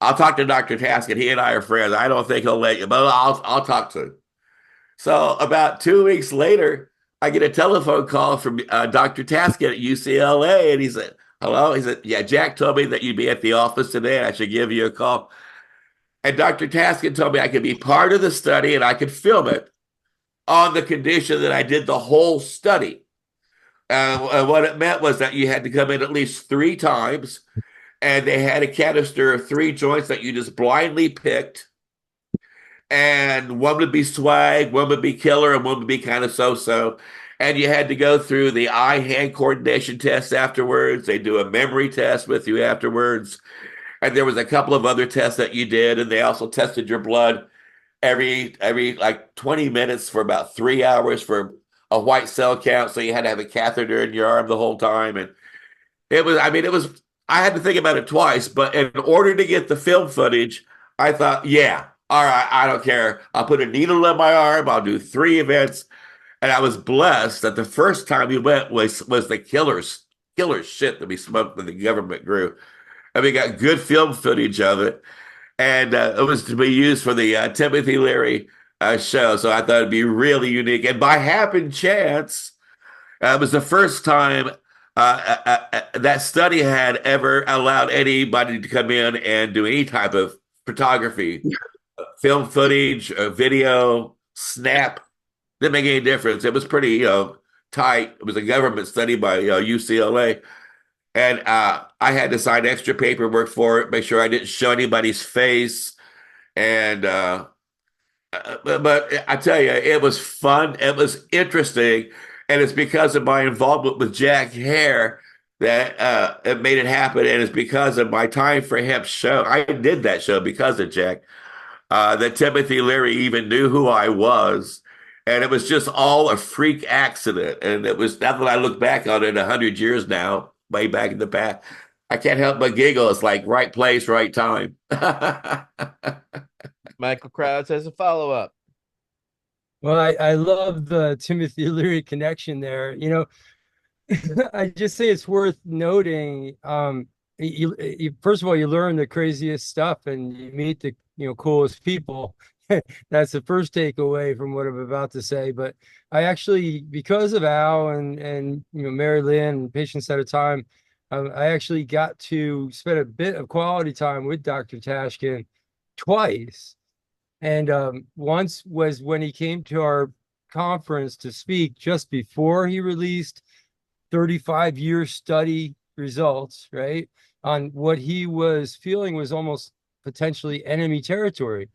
I'll talk to Dr. Taskin. He and I are friends. I don't think he'll let you, but I'll talk to him." So about 2 weeks later, I get a telephone call from Dr. Taskin at UCLA, and he said, "Hello." He said, "Yeah, Jack told me that you'd be at the office today, and I should give you a call." And Dr. Taskin told me I could be part of the study and I could film it on the condition that I did the whole study. What it meant was that you had to come in at least 3 times, and they had a canister of 3 joints that you just blindly picked. And one would be swag, one would be killer, and one would be kind of so-so. And you had to go through the eye-hand coordination test afterwards. They do a memory test with you afterwards. And there was a couple of other tests that you did, and they also tested your blood every like 20 minutes for about 3 hours for a white cell count. So you had to have a catheter in your arm the whole time. And I had to think about it twice, but in order to get the film footage, I thought, yeah, all right, I don't care. I'll put a needle in my arm. I'll do 3 events. And I was blessed that the first time we went was the killer shit that we smoked that the government grew. And we got good film footage of it. And it was to be used for the Timothy Leary show. So I thought it'd be really unique. And by happen chance, it was the first time that study had ever allowed anybody to come in and do any type of photography, film footage, video, snap. Didn't make any difference. It was pretty, tight. It was a government study by UCLA. And I had to sign extra paperwork for it, make sure I didn't show anybody's face. And but I tell you, it was fun. It was interesting. And it's because of my involvement with Jack Hare that it made it happen. And it's because of my Time for Hemp show. I did that show because of Jack. That Timothy Leary even knew who I was. And it was just all a freak accident. And it was, now that I look back on it 100 years now, way back in the past, I can't help but giggle. It's like right place, right time. Michael Krause has a follow-up. Well, I love the Timothy Leary connection there. I just say it's worth noting. First of all, you learn the craziest stuff and you meet the coolest people. That's the first takeaway from what I'm about to say. But I actually, because of Al and Mary Lynn and Patients at a Time, I actually got to spend a bit of quality time with Dr. Tashkin twice. And once was when he came to our conference to speak just before he released 35-year study results, right? On what he was feeling was almost potentially enemy territory.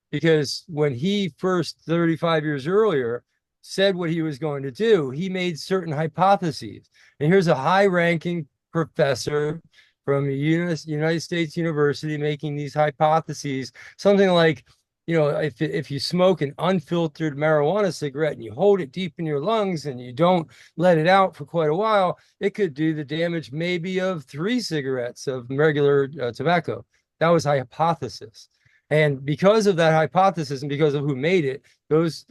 Because when he first 35 years earlier said what he was going to do, he made certain hypotheses. And here's a high-ranking professor from a United States University making these hypotheses, something like, if you smoke an unfiltered marijuana cigarette and you hold it deep in your lungs and you don't let it out for quite a while, it could do the damage maybe of 3 cigarettes of regular tobacco. That was a hypothesis. And because of that hypothesis and because of who made it, those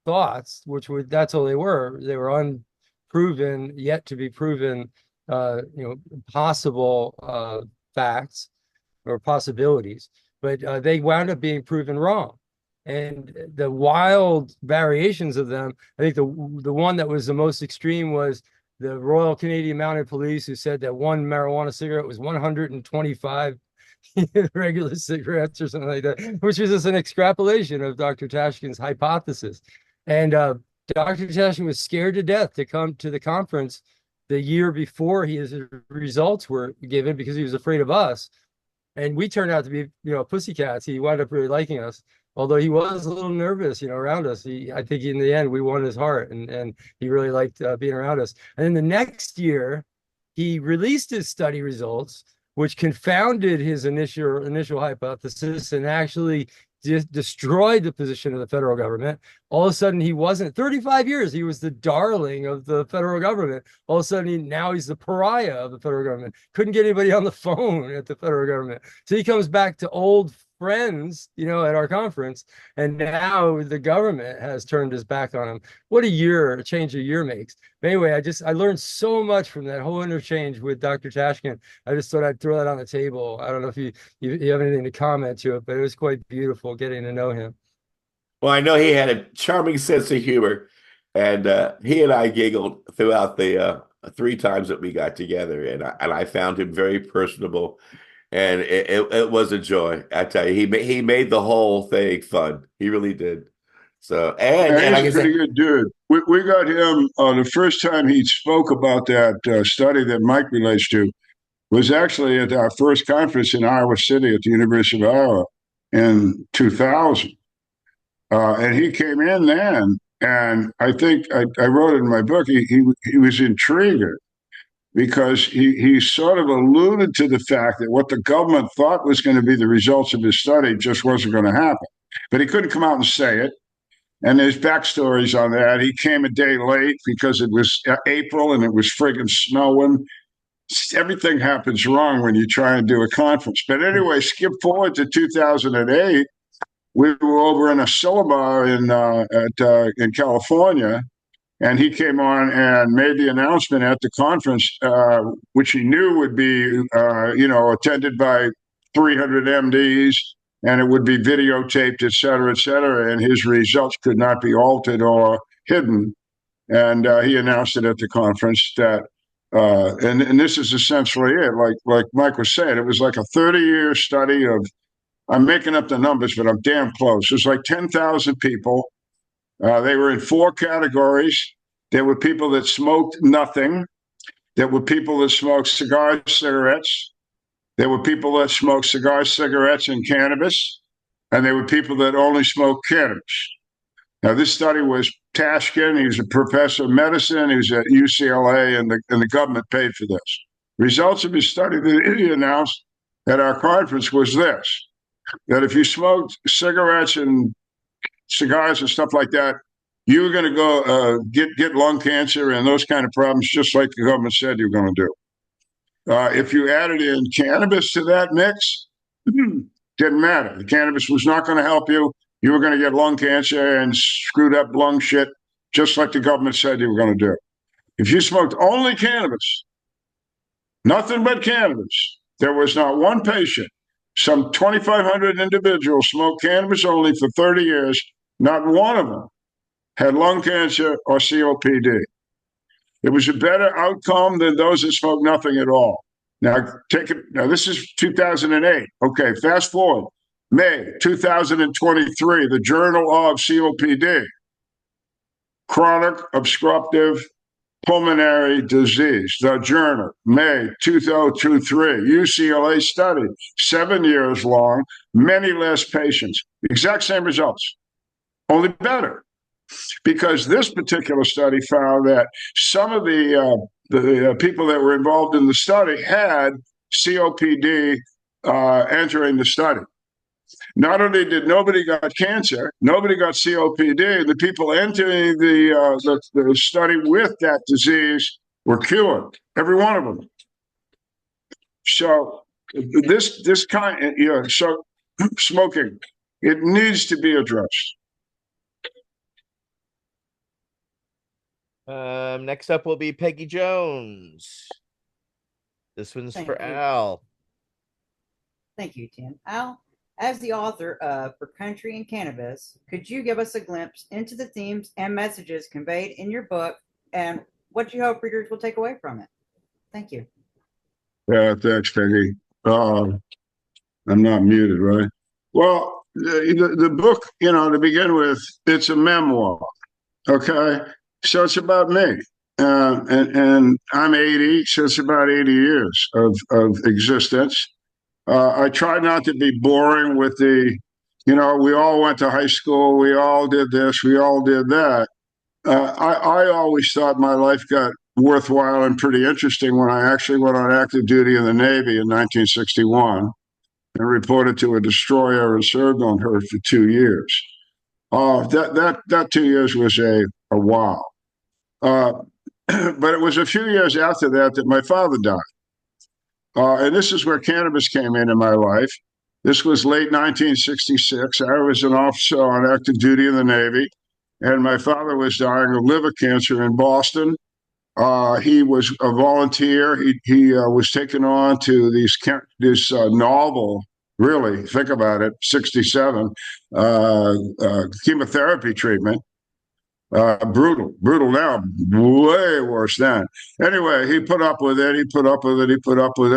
thoughts, that's all they were unproven, yet to be proven, possible facts or possibilities. But they wound up being proven wrong. And the wild variations of them, I think the one that was the most extreme was the Royal Canadian Mounted Police, who said that one marijuana cigarette was 125 regular cigarettes or something like that, which is just an extrapolation of Dr. Tashkin's hypothesis. And Dr. Tashkin was scared to death to come to the conference the year before his results were given because he was afraid of us. And we turned out to be, pussycats. He wound up really liking us, although he was a little nervous, around us. I think in the end, we won his heart, and he really liked being around us. And then the next year, he released his study results, which confounded his initial hypothesis and actually destroyed the position of the federal government. All of a sudden, he wasn't 35 years. He was the darling of the federal government. All of a sudden, now he's the pariah of the federal government. Couldn't get anybody on the phone at the federal government. So he comes back to old friends, at our conference, and now the government has turned his back on him. What a change a year makes. But anyway, I learned so much from that whole interchange with Dr. Tashkin. I just thought I'd throw that on the table. I don't know if you have anything to comment to it, but it was quite beautiful getting to know him. Well, I know he had a charming sense of humor, and he and I giggled throughout the 3 times that we got together, and I found him very personable. And it was a joy. I tell you, he made the whole thing fun. He really did. So and like he's a pretty good dude. We got him the first time he spoke about that study that Mike relates to was actually at our first conference in Iowa City at the University of Iowa in 2000. And he came in then, and I think I wrote it in my book. He was intrigued because he sort of alluded to the fact that what the government thought was going to be the results of his study just wasn't going to happen. But he couldn't come out and say it. And there's backstories on that. He came a day late because it was April and it was friggin' snowing. Everything happens wrong when you try and do a conference. But anyway, skip forward to 2008. We were over in a Syllaba in California, and he came on and made the announcement at the conference, which he knew would be, attended by 300 MDs, and it would be videotaped, et cetera, and his results could not be altered or hidden. And he announced it at the conference that, and this is essentially it. Like Mike was saying, it was like a 30-year study of. I'm making up the numbers, but I'm damn close. It was like 10,000 people. They were in 4 categories. There were people that smoked nothing. There were people that smoked cigars, cigarettes. There were people that smoked cigars, cigarettes, and cannabis. And there were people that only smoked cannabis. Now, this study was Tashkin. He was a professor of medicine. He was at UCLA, and the government paid for this. Results of his study that he announced at our conference was this, that if you smoked cigarettes and cigars and stuff like that, you were going to go get lung cancer and those kind of problems, just like the government said you were going to do. If you added in cannabis to that mix, didn't matter. The cannabis was not going to help you. You were going to get lung cancer and screwed up lung shit, just like the government said you were going to do. If you smoked only cannabis, nothing but cannabis, there was not one patient. Some 2,500 individuals smoked cannabis only for 30 years. Not one of them had lung cancer or COPD. It was a better outcome than those that smoked nothing at all. Now, this is 2008. Okay, fast forward. May 2023, the Journal of COPD, Chronic Obstructive Pulmonary Disease, the Journal, May 2023, UCLA study, 7 years long, many less patients, exact same results, only better. Because this particular study found that some of the people that were involved in the study had COPD entering the study. Not only did nobody got cancer, nobody got COPD. The people entering the study with that disease were cured, every one of them. So this kind, so smoking, it needs to be addressed. Next up will be Peggy Jones. This one's Thank for you. Al. Thank you, Tim. Al, as the author of For Country and Cannabis, could you give us a glimpse into the themes and messages conveyed in your book and what you hope readers will take away from it? Thank you. Yeah, thanks, Peggy. I'm not muted, right? Well, the book, to begin with, it's a memoir. Okay, so it's about me, and I'm 80, so it's about 80 years of existence. I try not to be boring with we all went to high school, we all did this, we all did that. I always thought my life got worthwhile and pretty interesting when I actually went on active duty in the Navy in 1961 and reported to a destroyer and served on her for 2 years. That 2 years was a wow. But it was a few years after that my father died. And this is where cannabis came in my life. This was late 1966. I was an officer on active duty in the Navy, and my father was dying of liver cancer in Boston. He was a volunteer. He was taken on to this novel, really, think about it, 67, chemotherapy treatment. Brutal now, way worse then. Anyway, he put up with it.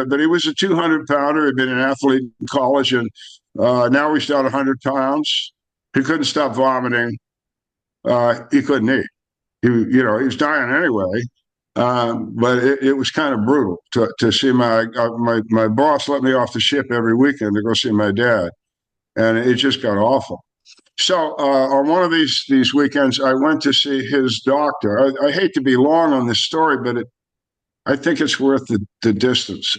But he was a 200-pounder. He'd been an athlete in college, and now he's down 100 pounds. He couldn't stop vomiting. He couldn't eat. He was dying anyway. But it was kind of brutal to see my boss let me off the ship every weekend to go see my dad, and it just got awful. So on one of these weekends, I went to see his doctor. I hate to be long on this story, but I think it's worth the distance.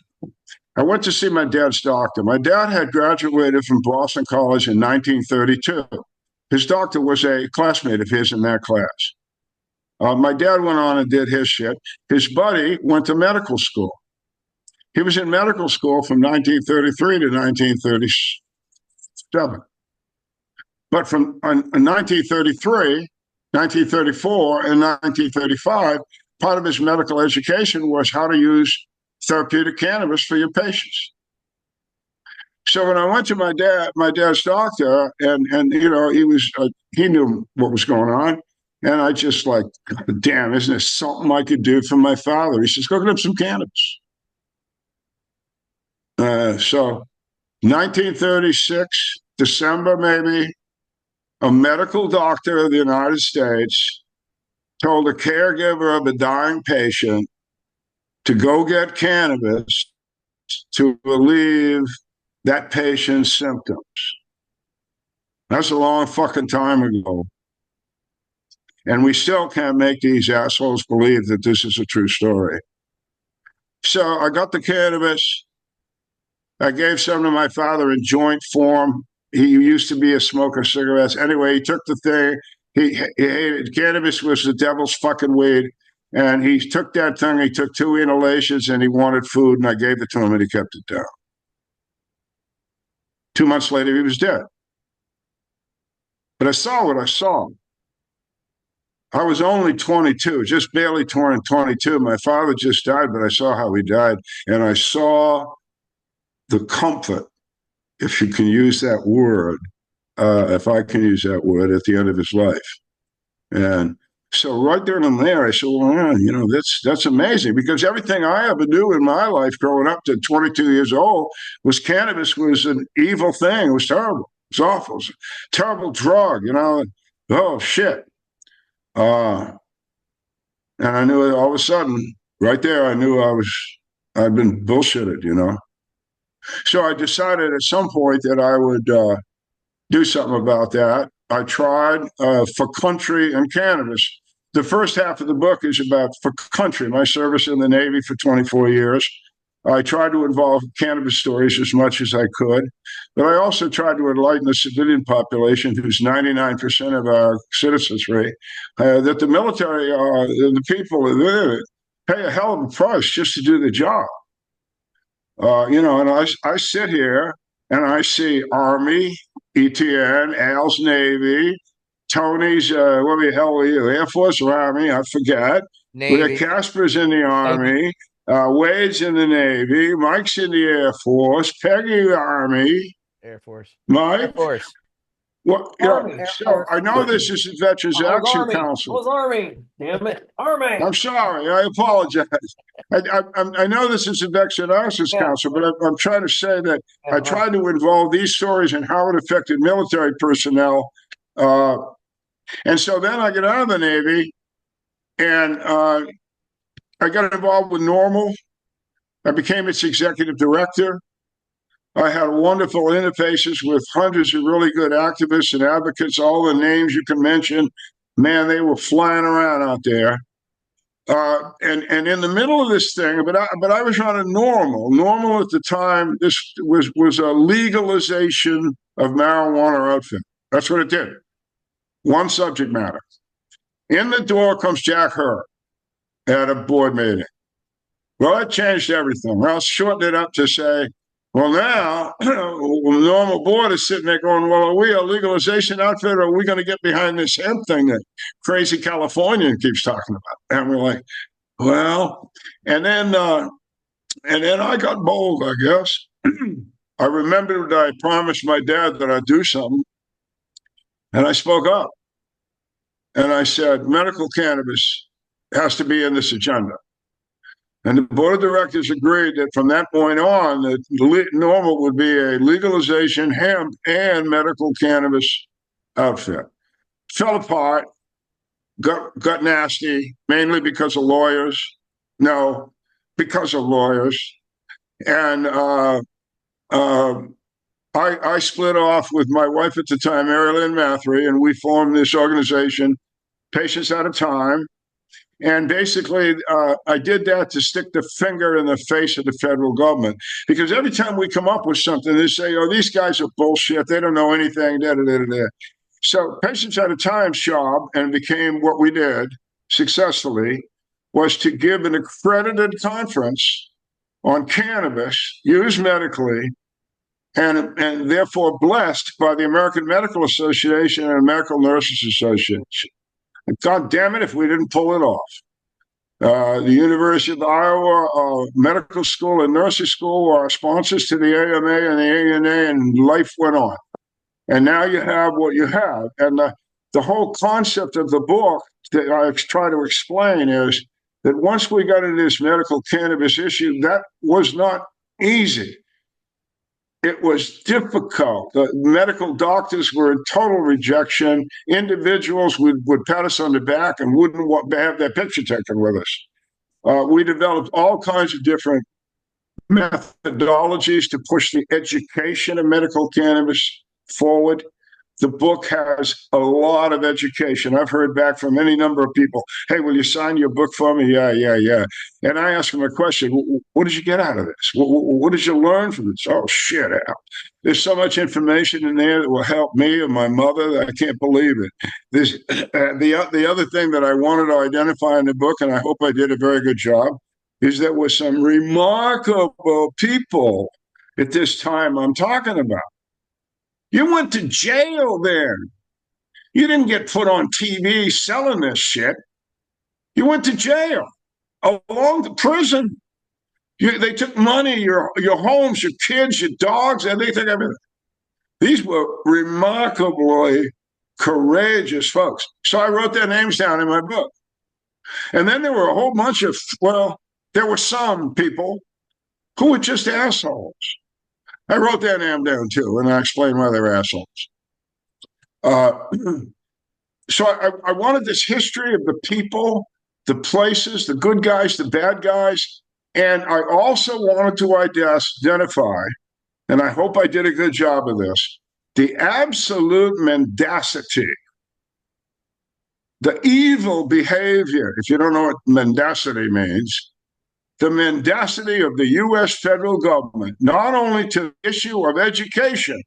I went to see my dad's doctor. My dad had graduated from Boston College in 1932. His doctor was a classmate of his in that class. My dad went on and did his shit. His buddy went to medical school. He was in medical school from 1933 to 1937. But from 1933, 1934, and 1935, part of his medical education was how to use therapeutic cannabis for your patients. So when I went to my dad's doctor, and he knew what was going on, and I just like, damn, isn't this something I could do for my father? He says, go get him some cannabis. So 1936, December maybe, a medical doctor of the United States told a caregiver of a dying patient to go get cannabis to relieve that patient's symptoms. That's a long fucking time ago. And we still can't make these assholes believe that this is a true story. So I got the cannabis. I gave some to my father in joint form. he used to be a smoker of cigarettes. Anyway, he took the thing. He hated cannabis was the devil's fucking weed. And he took that thing, he took 2 inhalations and he wanted food. And I gave it to him and he kept it down. 2 months later, he was dead. But I saw what I saw. I was only 22, just barely turning 22. My father just died, but I saw how he died. And I saw the comfort, if you can use that word, if I can use that word, at the end of his life. And so right there and there, I said, well, man, you know, that's amazing, because everything I ever knew in my life growing up to 22 years old was cannabis was an evil thing. It was terrible. It was awful. It was a terrible drug, you know. Oh, shit. And I knew all of a sudden, right there, I knew I'd been bullshitted, you know. So I decided at some point that I would do something about that. I tried for country and cannabis. The first half of the book is about for country, my service in the Navy for 24 years. I tried to involve cannabis stories as much as I could, but I also tried to enlighten the civilian population, who's 99% of our citizenry, that the military, the people pay a hell of a price just to do the job. You know, and I sit here and I see Army, ETN, Al's Navy, Tony's, what the hell are you, Air Force or Army? I forget. Navy. Casper's in the Army. Wade's in the Navy. Mike's in the Air Force. Peggy, Army. Air Force. Mike? Air Force. Well, yeah, so I know this is the Veterans Action Council. It was Army. Damn it. Army. I'm sorry. I apologize. I know this is the Veterans Action Council, but I'm trying to say that I tried to involve these stories and how it affected military personnel. And so then I get out of the Navy and I got involved with Normal. I became its executive director. I had wonderful interfaces with hundreds of really good activists and advocates, all the names you can mention. Man, they were flying around out there. And in the middle of this thing, but I was running Normal. Normal at the time, this was a legalization of marijuana outfit. That's what it did. One subject matter. In the door comes Jack Herr at a board meeting. Well, that changed everything. Well, I'll shorten it up to say, well, now, the Normal board is sitting there going, well, are we a legalization outfit, or are we going to get behind this hemp thing that crazy Californian keeps talking about? And we're like, well, and then I got bold, I guess. I remembered I promised my dad that I'd do something, and I spoke up. And I said, medical cannabis has to be in this agenda. And the board of directors agreed that from that point on, that Normal would be a legalization hemp and medical cannabis outfit. Fell apart, got nasty, mainly because of lawyers. No, because of lawyers. And I split off with my wife at the time, Mary Lynn Mathry, and we formed this organization, Patients at a Time. And basically, I did that to stick the finger in the face of the federal government, because every time we come up with something, they say, oh, these guys are bullshit. They don't know anything. Da, da, da, da. So Patients at a Time's job, and became what we did successfully, was to give an accredited conference on cannabis used medically and therefore blessed by the American Medical Association and Medical Nurses Association. God damn it if we didn't pull it off. The University of Iowa Medical School and Nursing School were our sponsors to the AMA and the ANA, and life went on. And now you have what you have. And the whole concept of the book that I try to explain is that once we got into this medical cannabis issue, that was not easy. It was difficult. The medical doctors were in total rejection. Individuals would pat us on the back and wouldn't want to have their picture taken with us. We developed all kinds of different methodologies to push the education of medical cannabis forward. The book has a lot of education. I've heard back from any number of people. Hey, will you sign your book for me? Yeah, yeah, yeah. And I ask them a question. What did you get out of this? What did you learn from this? Oh, shit, Al. There's so much information in there that will help me and my mother. I can't believe it. The other thing that I wanted to identify in the book, and I hope I did a very good job, is there were some remarkable people at this time I'm talking about. You went to jail then. You didn't get put on TV selling this shit. You went to jail, along to prison. They took money, your homes, your kids, your dogs, everything. These were remarkably courageous folks. So I wrote their names down in my book. And then there were a whole bunch of, well, there were some people who were just assholes. I wrote their name down too, and I explained why they're assholes. So I wanted this history of the people, the places, the good guys, the bad guys. And I also wanted to identify, and I hope I did a good job of this, the absolute mendacity, the evil behavior, if you don't know what mendacity means, the mendacity of the U.S. federal government, not only to the issue of education,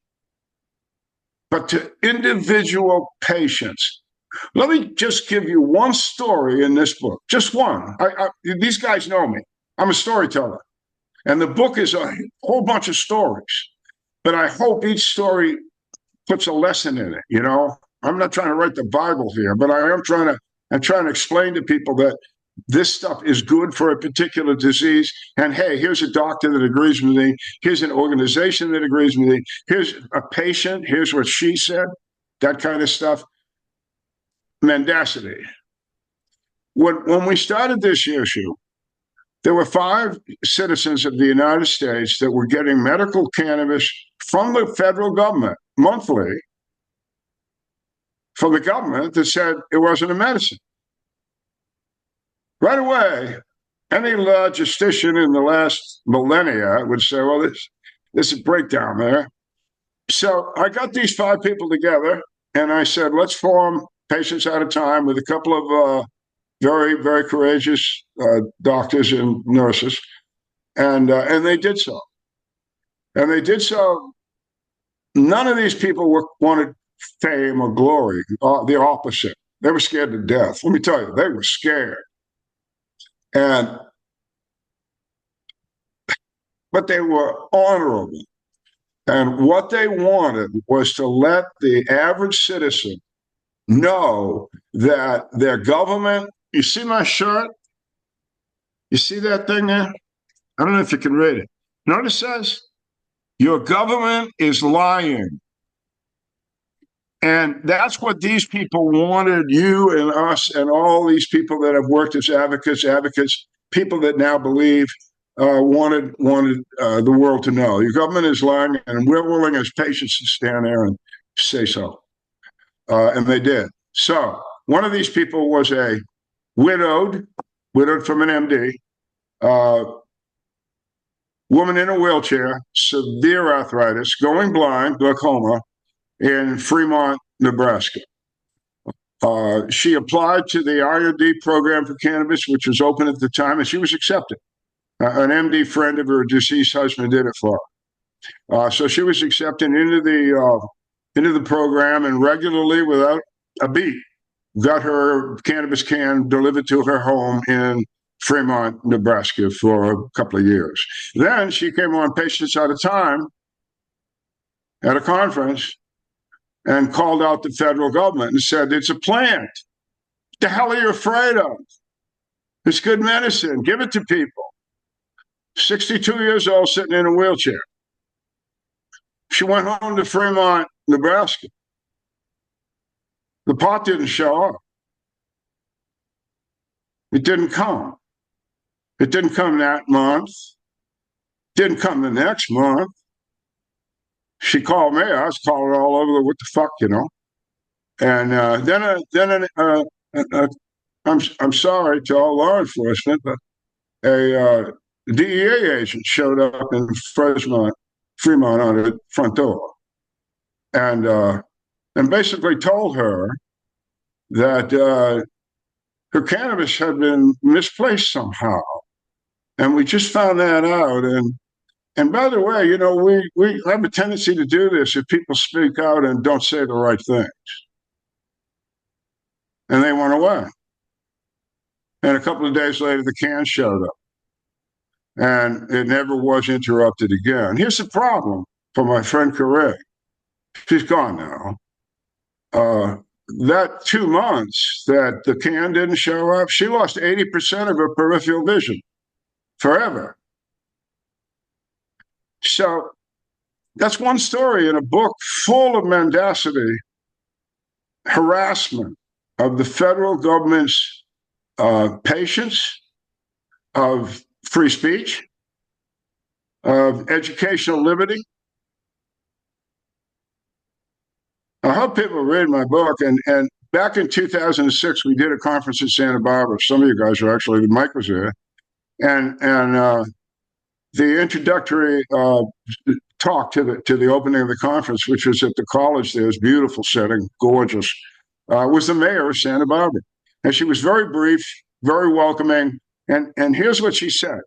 but to individual patients. Let me just give you one story in this book, just one. These guys know me. I'm a storyteller. And the book is a whole bunch of stories. But I hope each story puts a lesson in it, you know? I'm not trying to write the Bible here, but I'm trying to explain to people that this stuff is good for a particular disease. And hey, here's a doctor that agrees with me. Here's an organization that agrees with me. Here's a patient. Here's what she said, that kind of stuff. Mendacity. When we started this issue, there were 5 citizens of the United States that were getting medical cannabis from the federal government monthly, from the government that said it wasn't a medicine. Right away, any logistician in the last millennia would say, well, this is a breakdown there. So I got these 5 people together, and I said, let's form Patients at a Time with a couple of very, very courageous doctors and nurses, and they did so. And they did so. None of these people wanted fame or glory. The opposite. They were scared to death. Let me tell you, they were scared. But they were honorable. And what they wanted was to let the average citizen know that their government, you see my shirt? You see that thing there? I don't know if you can read it. You know what it says? Your government is lying. And that's what these people wanted, you and us and all these people that have worked as advocates, people that now believe, wanted the world to know. Your government is lying, and we're willing as patients to stand there and say so. And they did. So one of these people was a widowed from an MD, woman in a wheelchair, severe arthritis, going blind, glaucoma, in Fremont, Nebraska. She applied to the IRD program for cannabis, which was open at the time, and she was accepted. An MD friend of her deceased husband did it for her. So she was accepted into the program, and regularly, without a beat, got her cannabis can delivered to her home in Fremont, Nebraska for a couple of years. Then she came on Patients at a Time at a conference and called out the federal government and said, it's a plant. What the hell are you afraid of? It's good medicine. Give it to people. 62 years old, sitting in a wheelchair. She went home to Fremont, Nebraska. The pot didn't show up. It didn't come. It didn't come that month. Didn't come the next month. She called me. I was calling all over what the fuck, you know. And I'm sorry to all law enforcement, but a DEA agent showed up in Fremont on the front door, and and basically told her that her cannabis had been misplaced somehow. And we just found that out. And by the way, we have a tendency to do this if people speak out and don't say the right things. And they went away. And a couple of days later, the can showed up. And it never was interrupted again. Here's the problem for my friend Correa. She's gone now. That 2 months that the can didn't show up, she lost 80% of her peripheral vision forever. So that's one story in a book full of mendacity, harassment of the federal government's patience, of free speech, of educational liberty. I hope people read my book. And back in 2006, we did a conference in Santa Barbara. Some of you guys were actually, Mike was there. And the introductory talk to the opening of the conference, which was at the college there, was beautiful setting, gorgeous, was the mayor of Santa Barbara. And she was very brief, very welcoming. And here's what she said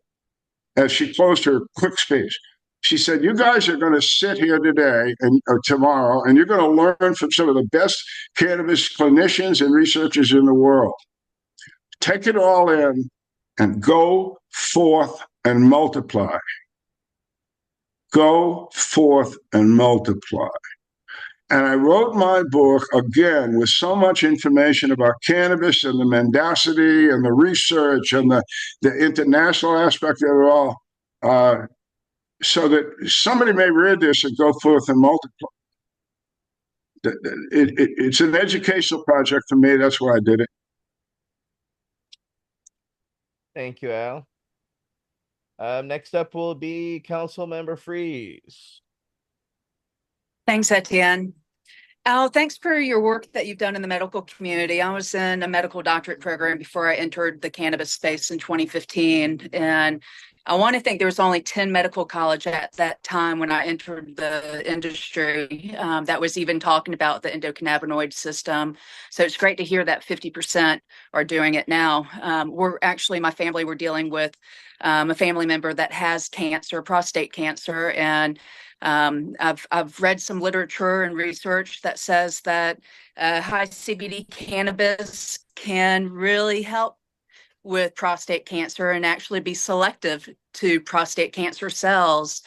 as she closed her quick speech. She said, you guys are going to sit here today or tomorrow, and you're going to learn from some of the best cannabis clinicians and researchers in the world. Take it all in and go forth and multiply. Go forth and multiply. And I wrote my book, again, with so much information about cannabis and the mendacity and the research and the international aspect of it all, so that somebody may read this and go forth and multiply. It's an educational project for me. That's why I did it. Thank you, Al. Next up will be Council Member Freeze. Thanks, Etienne. Al, thanks for your work that you've done in the medical community. I was in a medical doctorate program before I entered the cannabis space in 2015. And I want to think there was only 10 medical college at that time when I entered the industry that was even talking about the endocannabinoid system. So it's great to hear that 50% are doing it now. My family, we're dealing with a family member that has cancer, prostate cancer, and I've read some literature and research that says that high CBD cannabis can really help with prostate cancer and actually be selective to prostate cancer cells.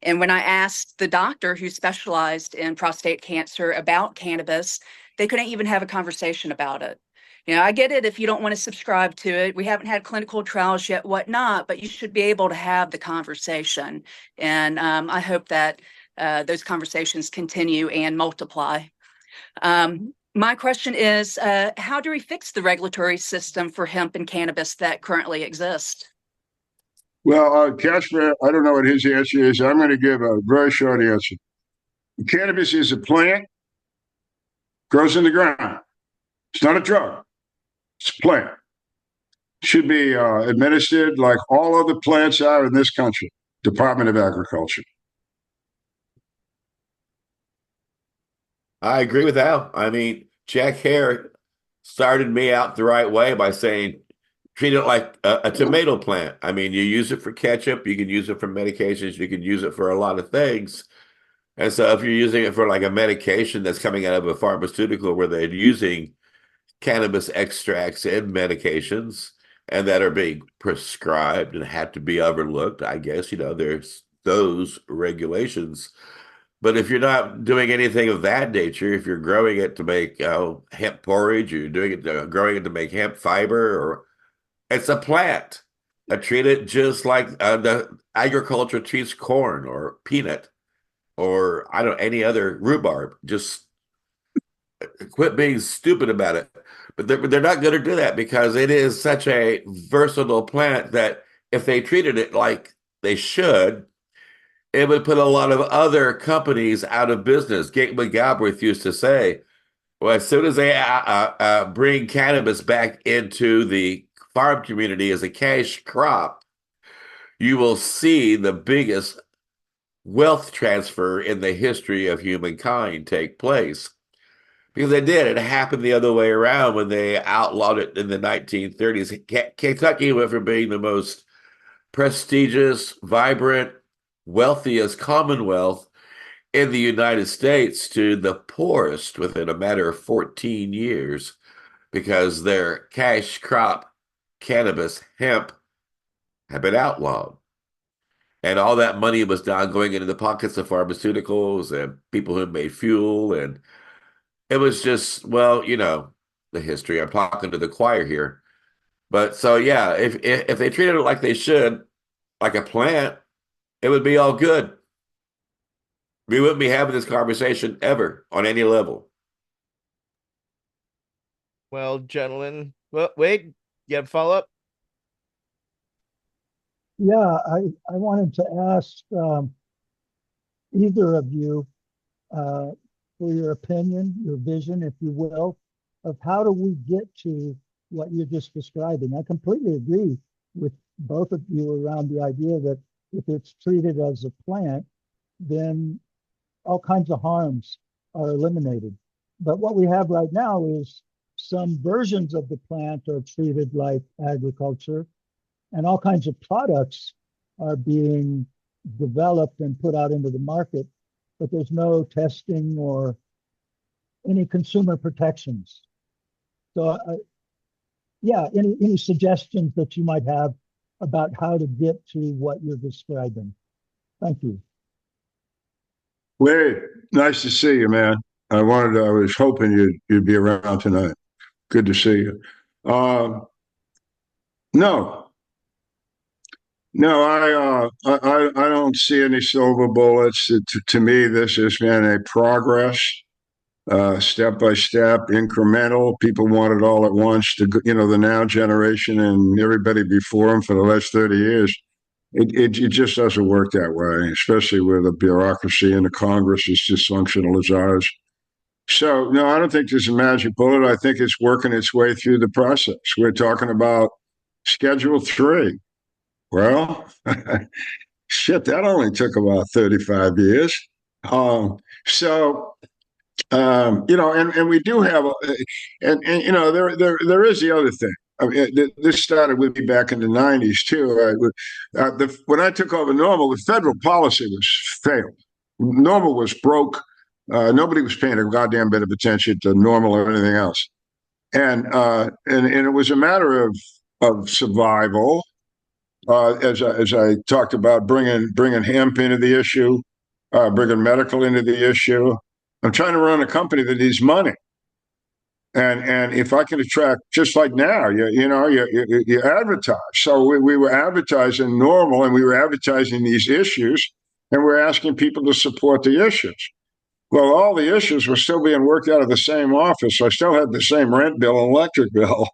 And when I asked the doctor who specialized in prostate cancer about cannabis, they couldn't even have a conversation about it. I get it if you don't want to subscribe to it. We haven't had clinical trials yet, whatnot, but you should be able to have the conversation. And I hope that those conversations continue and multiply. My question is, how do we fix the regulatory system for hemp and cannabis that currently exist? Well, Casper, I don't know what his answer is. I'm going to give a very short answer. Cannabis is a plant, grows in the ground. It's not a drug. It's a plant. It should be administered like all other plants are in this country, Department of Agriculture. I agree with Al. I mean, Jack Hare started me out the right way by saying, treat it like a tomato plant. I mean, you use it for ketchup, you can use it for medications, you can use it for a lot of things. And so if you're using it for like a medication that's coming out of a pharmaceutical where they're using cannabis extracts in medications and that are being prescribed and had to be overlooked, I guess, there's those regulations. But if you're not doing anything of that nature, if you're growing it to make hemp porridge, you're doing it, growing it to make hemp fiber, or it's a plant. I treat it just like the agriculture treats corn or peanut or any other rhubarb. Just quit being stupid about it. But they're not going to do that because it is such a versatile plant that if they treated it like they should, it would put a lot of other companies out of business. Gateway Galbraith used to say, well, as soon as they bring cannabis back into the farm community as a cash crop, you will see the biggest wealth transfer in the history of humankind take place. because they did. It happened the other way around when they outlawed it in the 1930s. Kentucky went from being the most prestigious, vibrant, wealthiest commonwealth in the United States to the poorest within a matter of 14 years because their cash crop, cannabis, hemp, had been outlawed. And all that money was now going into the pockets of pharmaceuticals and people who made fuel. And it was just, well, the history. I'm talking to the choir here. But so, yeah, if they treated it like they should, like a plant, it would be all good. We wouldn't be having this conversation ever on any level. Well, gentlemen, well, wait, you have a follow up? Yeah, I wanted to ask either of you for your opinion, your vision, if you will, of how do we get to what you're just describing. I completely agree with both of you around the idea that if it's treated as a plant, then all kinds of harms are eliminated. But what we have right now is some versions of the plant are treated like agriculture, and all kinds of products are being developed and put out into the market, but there's no testing or any consumer protections. So, yeah, any suggestions that you might have about how to get to what you're describing? Thank you. Wade, nice to see you, man. I was hoping you'd be around tonight. Good to see you. No, no, I don't see any silver bullets. To me, this has been a progress, step by step, incremental. People want it all at once. The now generation and everybody before them for the last 30 years. It just doesn't work that way, especially with a bureaucracy and a Congress as dysfunctional as ours. So, no, I don't think there's a magic bullet. I think it's working its way through the process. We're talking about Schedule 3. Well, shit, that only took about 35 years. Um, so, and we do have, there is the other thing. I mean, this started with me back in the 90s, too. When I took over Normal, the federal policy was failed. Normal was broke. Nobody was paying a goddamn bit of attention to Normal or anything else. And it was a matter of survival. As I talked about, bringing hemp into the issue, bringing medical into the issue. I'm trying to run a company that needs money, and if I can attract, just like now, you advertise. So we were advertising Normal, and we were advertising these issues, and we're asking people to support the issues. Well, all the issues were still being worked out of the same office. So I still had the same rent bill and electric bill.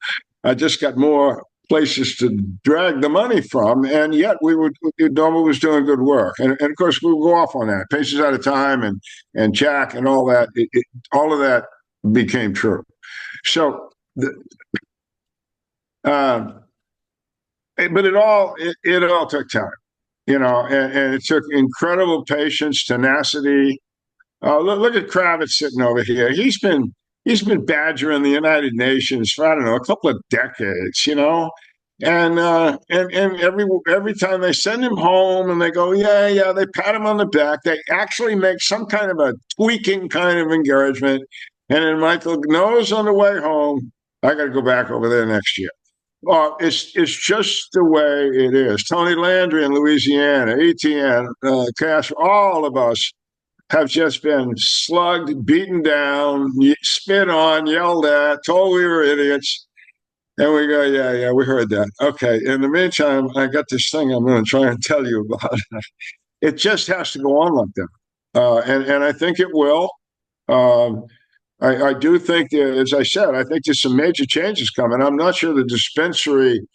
I just got more places to drag the money from, and yet Normal was doing good work. And of course, we would go off on that, paces at a time, and Jack and all that. All of that became true. So, but it all took time, and it took incredible patience, tenacity. Look at Kravitz sitting over here. He's been badgering the United Nations for, I don't know, a couple of decades, and every time they send him home and they go, yeah, they pat him on the back. They actually make some kind of a tweaking kind of encouragement, and then Michael knows on the way home, I got to go back over there next year. Well, it's just the way it is. Tony Landry in Louisiana, ETN, Casper, all of us have just been slugged, beaten down, spit on, yelled at, told we were idiots. And we go, yeah, we heard that. Okay. In the meantime, I got this thing I'm going to try and tell you about. It just has to go on like that. And I think it will. I do think, as I said, I think there's some major changes coming. I'm not sure the dispensary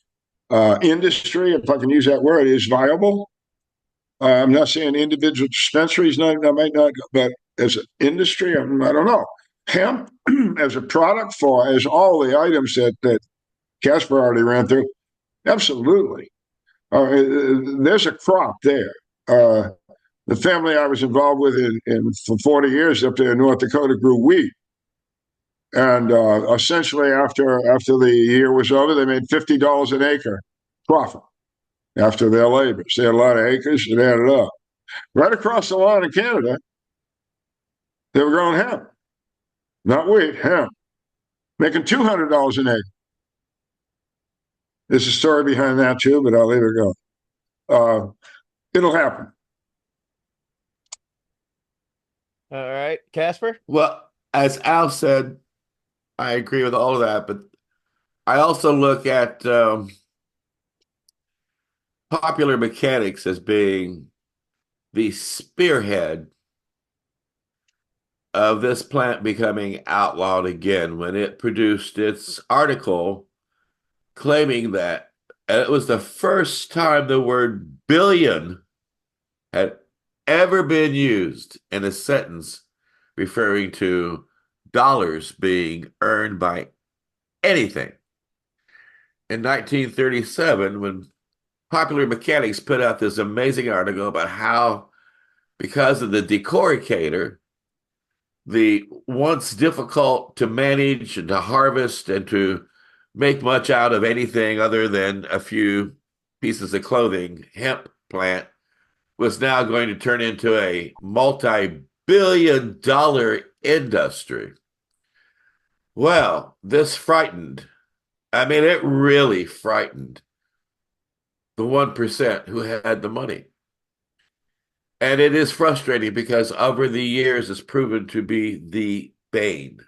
industry, if I can use that word, is viable. I'm not saying individual dispensaries might not, but as an industry, I don't know. Hemp as a product as all the items that Casper already ran through, absolutely. There's a crop there. The family I was involved with for 40 years up there in North Dakota grew wheat. And essentially, after the year was over, they made $50 an acre profit after their labors. They had a lot of acres and added up. Right across the line in Canada, they were growing hemp, not wheat, hemp, making $200 an acre. There's a story behind that too, but I'll leave it go. It'll happen. All right, Casper. Well, as Al said, I agree with all of that, but I also look at popular mechanics as being the spearhead of this plant becoming outlawed again when it produced its article claiming that it was the first time the word billion had ever been used in a sentence referring to dollars being earned by anything. In 1937, when Popular Mechanics put out this amazing article about how, because of the decoricator, the once difficult to manage and to harvest and to make much out of anything other than a few pieces of clothing, hemp plant was now going to turn into a multi-billion-dollar industry. Well, this frightened, I mean, it really frightened the 1% who had the money. And it is frustrating because over the years it's proven to be the bane.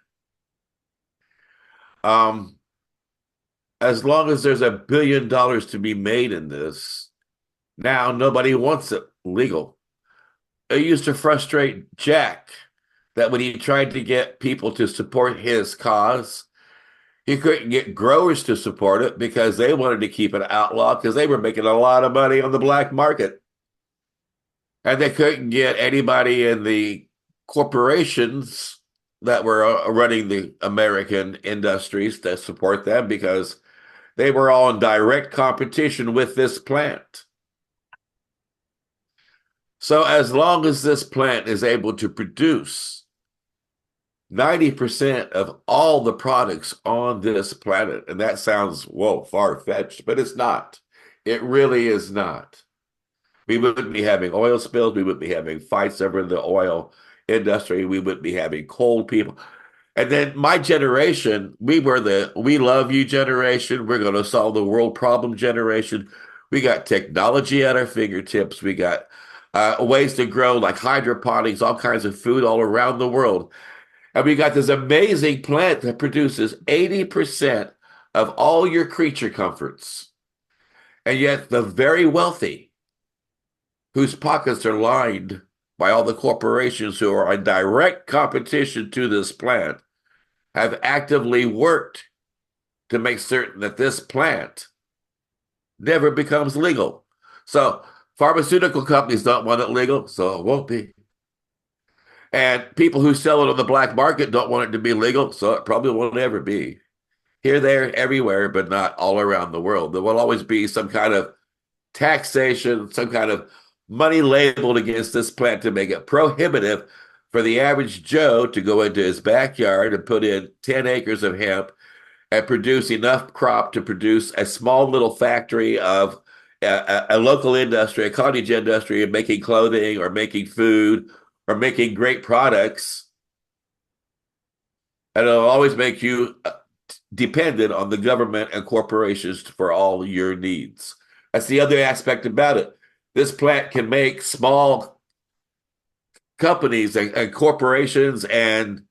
As long as there's $1 billion to be made in this, now nobody wants it legal. It used to frustrate Jack that when he tried to get people to support his cause, he couldn't get growers to support it because they wanted to keep it outlawed because they were making a lot of money on the black market. And they couldn't get anybody in the corporations that were running the American industries to support them because they were all in direct competition with this plant. So as long as this plant is able to produce 90% of all the products on this planet, and that sounds, whoa, far-fetched, but it's not. It really is not. We wouldn't be having oil spills. We wouldn't be having fights over the oil industry. We wouldn't be having cold people. And then my generation, we were the we love you generation. We're going to solve the world problem generation. We got technology at our fingertips. We got ways to grow like hydroponics, all kinds of food all around the world. And we got this amazing plant that produces 80% of all your creature comforts. And yet the very wealthy, whose pockets are lined by all the corporations who are in direct competition to this plant, have actively worked to make certain that this plant never becomes legal. So pharmaceutical companies don't want it legal, so it won't be. And people who sell it on the black market don't want it to be legal, so it probably won't ever be. Here, there, everywhere, but not all around the world. There will always be some kind of taxation, some kind of money labeled against this plant to make it prohibitive for the average Joe to go into his backyard and put in 10 acres of hemp and produce enough crop to produce a small little factory of a local industry, a cottage industry of making clothing or making food or making great products. And it'll always make you dependent on the government and corporations for all your needs. That's the other aspect about it. This plant can make small companies and corporations and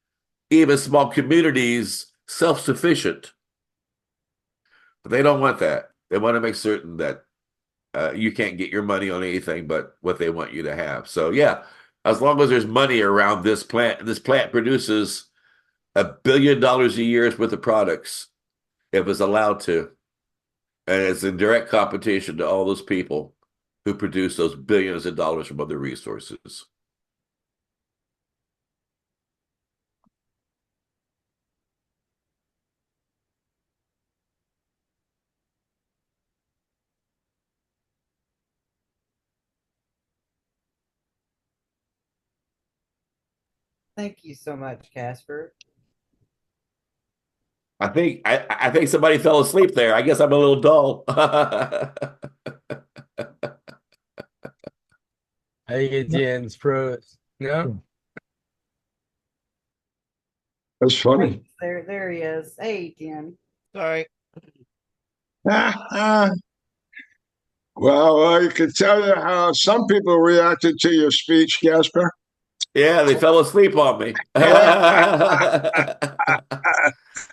even small communities self-sufficient. But they don't want that. They want to make certain that you can't get your money on anything but what they want you to have. So yeah, as long as there's money around this plant, and this plant produces $1 billion a year worth of products, if it's allowed to, and it's in direct competition to all those people who produce those billions of dollars from other resources. Thank you so much, Casper. I think somebody fell asleep there. I guess I'm a little dull. I think Etienne's pros. No? That's funny. There he is. Hey, Ken. Sorry. Well, you can tell you how some people reacted to your speech, Casper. Yeah, they fell asleep on me.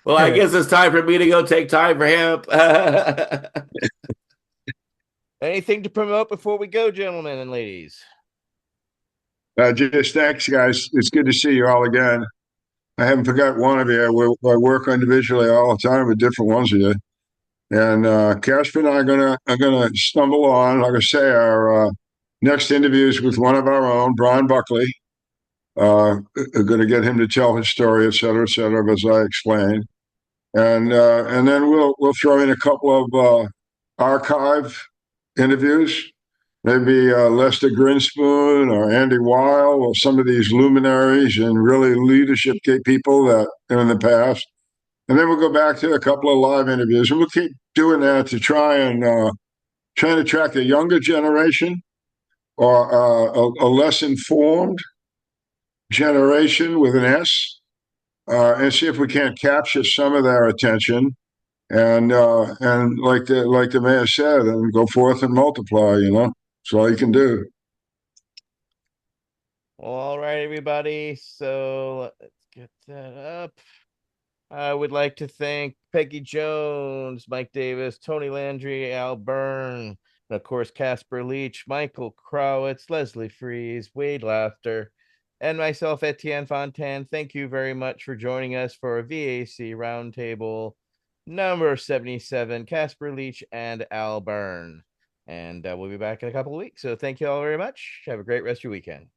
Well, I guess it's time for me to go take time for hemp. Anything to promote before we go, gentlemen and ladies? Just thanks, guys. It's good to see you all again. I haven't forgot one of you. I work individually all the time with different ones of you. And Casper and I are gonna stumble on, like I say, our next interviews with one of our own, Brian Buckley. Are going to get him to tell his story, et cetera, as I explained. And then we'll throw in a couple of archive interviews, maybe Lester Grinspoon or Andy Weil or some of these luminaries and really leadership people that in the past. And then we'll go back to a couple of live interviews, and we'll keep doing that to try and attract a younger generation or a less informed generation with an S, and see if we can't capture some of their attention and like the mayor said, and go forth and multiply. That's all you can do. Well, all right, everybody. So let's get that up. I would like to thank Peggy Jones, Mike Davis, Tony Landry, Al Byrne, and of course Casper Leitch, Michael Crowitz, Leslie Fries, Wade Laughter, and myself, Etienne Fontaine. Thank you very much for joining us for a V.A.C. Roundtable number 77, Casper Leitch and Al Byrne. And we'll be back in a couple of weeks. So thank you all very much. Have a great rest of your weekend.